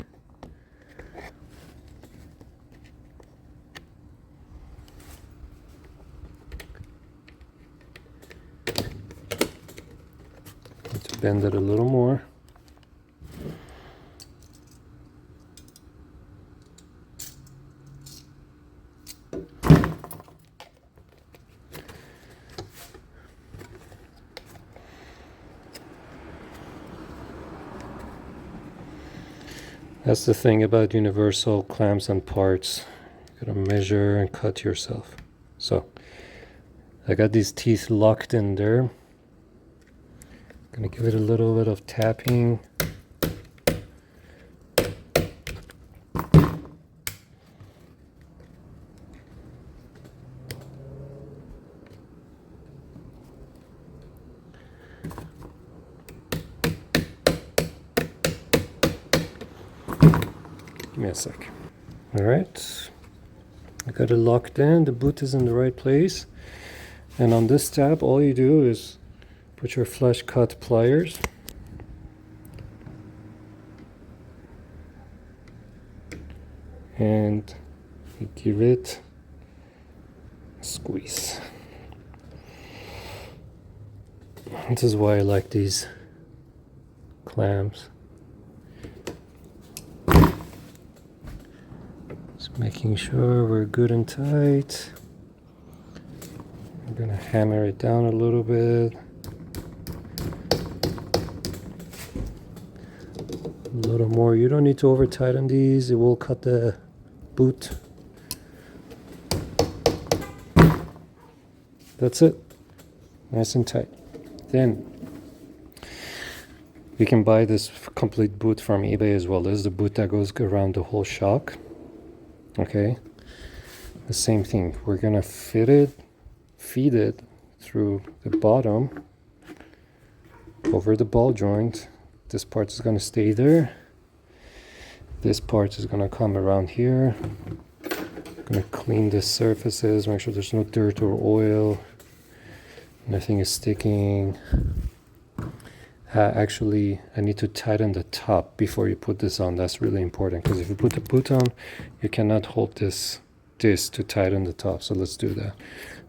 Speaker 1: Need to bend it a little more. That's the thing about universal clamps and parts. You gotta measure and cut yourself. So I got these teeth locked in there. Gonna give it a little bit of tapping. Give me a sec. All right, I got it locked in. The boot is in the right place. And on this tab, all you do is put your flush cut pliers and you give it a squeeze. This is why I like these clamps. Making sure we're good and tight. I'm gonna hammer it down a little bit. A little more. You don't need to over tighten these. It will cut the boot. That's it. Nice and tight. Then you can buy this complete boot from eBay as well. This is the boot that goes around the whole shock. Okay, the same thing. We're gonna feed it through the bottom over the ball joint. This part is gonna stay there. This part is gonna come around here. Gonna clean the surfaces, make sure there's no dirt or oil. Nothing is sticking. Actually, I need to tighten the top before you put this on. That's really important, because if you put the boot on, you cannot hold this to tighten the top. So let's do that.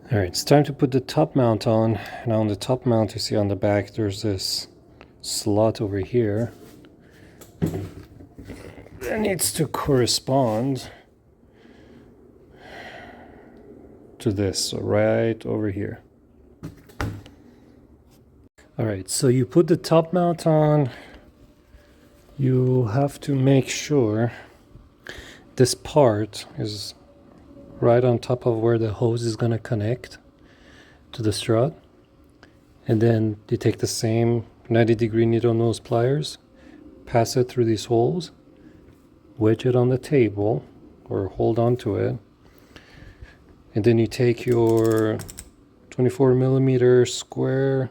Speaker 1: All right, it's time to put the top mount on. Now on the top mount, you see on the back, there's this slot over here that needs to correspond to this, so right over here. All right, so you put the top mount on. You have to make sure this part is right on top of where the hose is gonna connect to the strut. And then you take the same 90-degree needle nose pliers, pass it through these holes, wedge it on the table or hold on to it. And then you take your 24mm square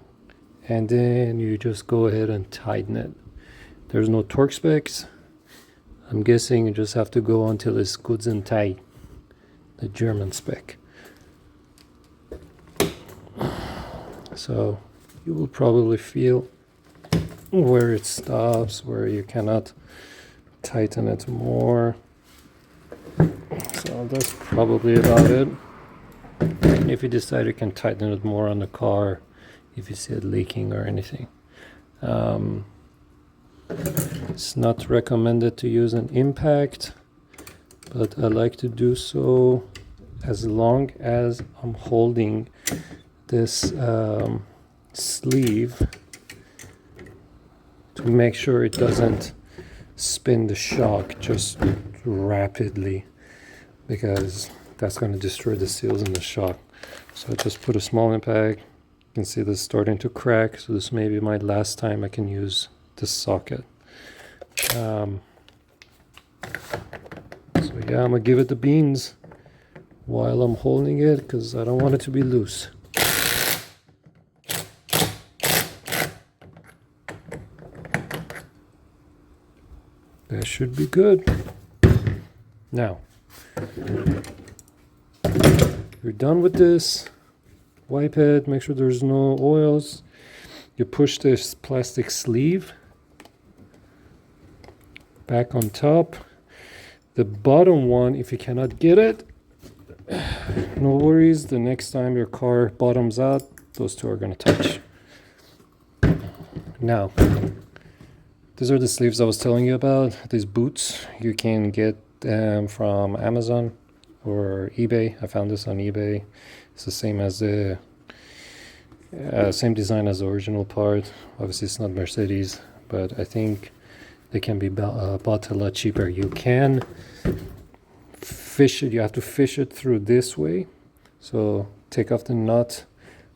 Speaker 1: and then you just go ahead and tighten it. There's no torque specs. I'm guessing you just have to go until it's good and tight. The German spec. So you will probably feel where it stops, where you cannot tighten it more. So that's probably about it. And if you decide you can tighten it more on the car, if you see it leaking or anything. It's not recommended to use an impact, but I like to do so as long as I'm holding this sleeve to make sure it doesn't spin the shock just rapidly, because that's going to destroy the seals in the shock. So I just put a small impact. You can see this starting to crack, so this may be my last time I can use this socket. So yeah, I'm gonna give it the beans while I'm holding it, because I don't want it to be loose. That should be good. Now, you're done with this. Wipe it, make sure there's no oils. You push this plastic sleeve back on top. The bottom one, if you cannot get it, no worries. The next time your car bottoms out, those two are going to touch. Now, these are the sleeves I was telling you about. These boots, you can get them from Amazon or eBay. I found this on eBay. It's the same as the same design as the original part. Obviously, it's not Mercedes, but I think they can be bought a lot cheaper. You can fish it. You have to fish it through this way. So take off the nut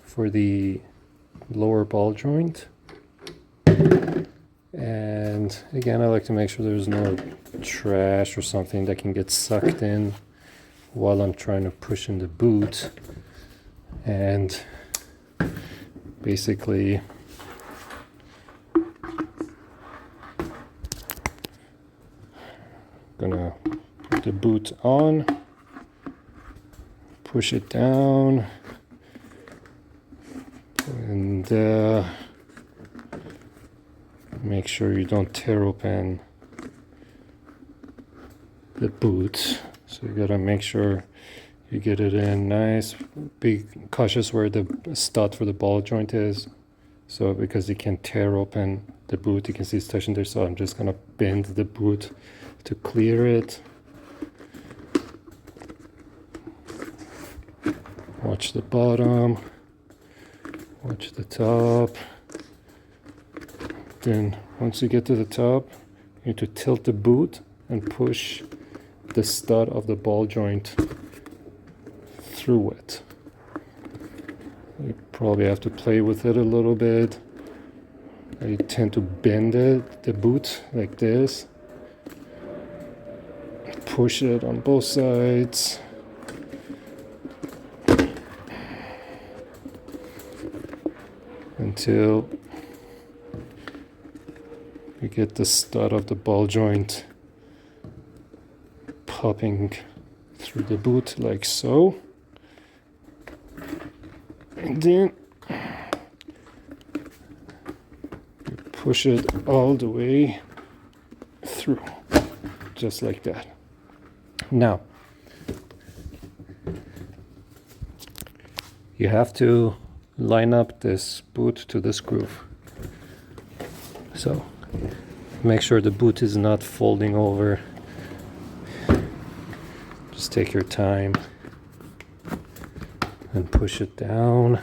Speaker 1: for the lower ball joint. And again, I like to make sure there's no trash or something that can get sucked in while I'm trying to push in the boot. And basically gonna put the boot on, push it down, and make sure you don't tear open the boot. So you gotta make sure you get it in nice. Be cautious where the stud for the ball joint is. So because you can tear open the boot, you can see it's touching there. So I'm just gonna bend the boot to clear it. Watch the bottom, watch the top. Then once you get to the top, you need to tilt the boot and push the stud of the ball joint through it. You probably have to play with it a little bit. I tend to bend it, the boot, like this. Push it on both sides. Until you get the stud of the ball joint popping through the boot like so. And then you push it all the way through, just like that. Now, you have to line up this boot to this groove. So make sure the boot is not folding over. Just take your time and push it down.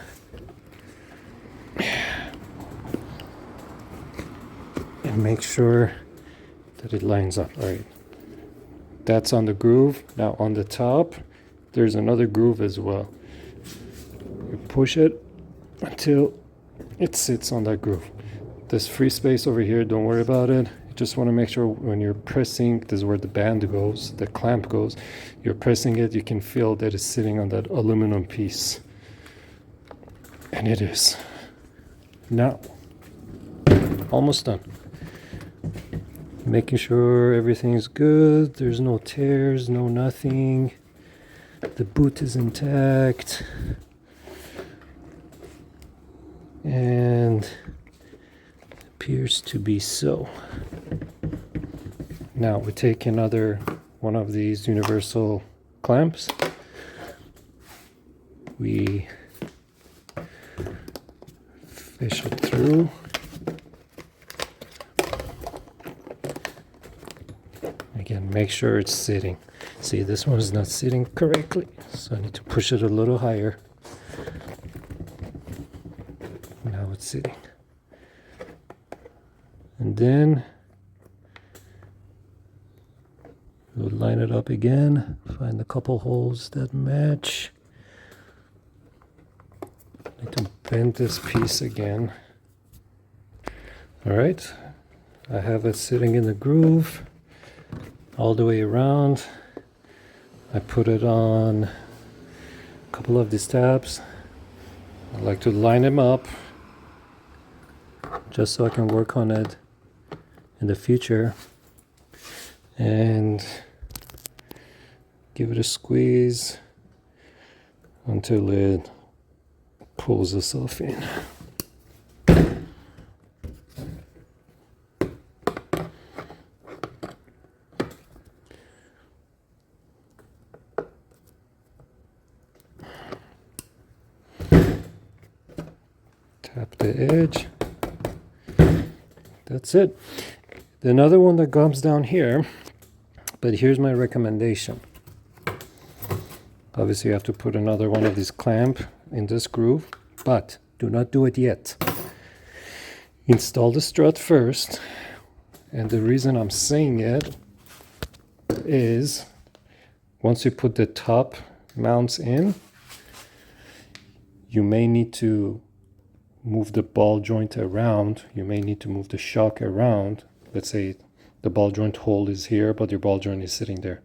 Speaker 1: And make sure that it lines up. All right. That's on the groove. Now on the top, there's another groove as well. You push it until it sits on that groove. This free space over here, don't worry about it. You just want to make sure when you're pressing, this is where the band goes, the clamp goes. You're pressing it, you can feel that it's sitting on that aluminum piece. And it is. Now, almost done. Making sure everything's good, there's no tears, no nothing. The boot is intact. And appears to be so. Now we take another one of these universal clamps. We fish it through. Again, make sure it's sitting. See, this one is not sitting correctly, so I need to push it a little higher. Now it's sitting. And then we'll line it up again, find a couple holes that match. I need to bend this piece again. All right, I have it sitting in the groove all the way around. I put it on a couple of these tabs. I like to line them up just so I can work on it in the future, and give it a squeeze until it pulls itself in. tap the edge. That's it. Another one that comes down here, but here's my recommendation. Obviously you have to put another one of these clamp in this groove, but do not do it yet. Install the strut first, and the reason I'm saying it is once you put the top mounts in, you may need to move the ball joint around. You may need to move the shock around. Let's say the ball joint hole is here, but your ball joint is sitting there.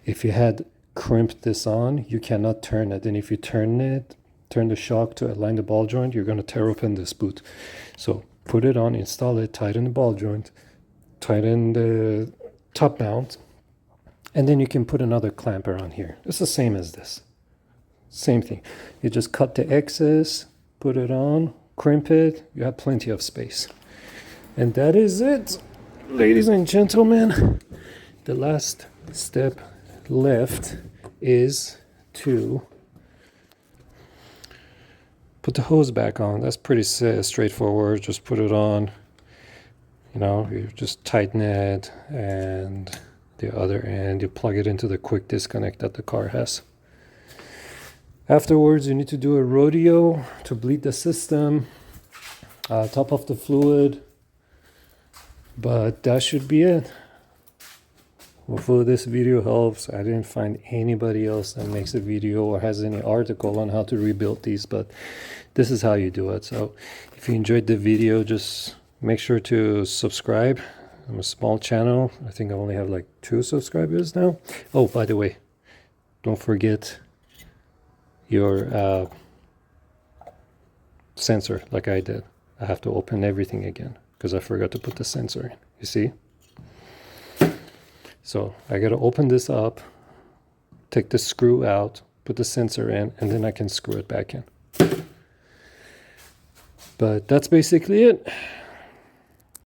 Speaker 1: If you had crimped this on, you cannot turn it. And if you turn the shock to align the ball joint, you're going to tear open this boot. So put it on, install it, tighten the ball joint, tighten the top mount, and then you can put another clamper on here. It's the same as this. Same thing. You just cut the excess, put it on, crimp it, you have plenty of space. And that is it, ladies and gentlemen. The last step left is to put the hose back on. That's pretty straightforward. Just put it on, you just tighten it, and the other end you plug it into the quick disconnect that the car has. Afterwards, you need to do a rodeo to bleed the system, top off the fluid, but that should be it. Hopefully this video helps. I didn't find anybody else that makes a video or has any article on how to rebuild these, but this is how you do it. So if you enjoyed the video, just make sure to subscribe. I'm a small channel. I think I only have like 2 subscribers now. Oh, by the way, don't forget your sensor like I did. I have to open everything again because I forgot to put the sensor in. You see? So I got to open this up, take the screw out, put the sensor in, and then I can screw it back in. But that's basically it.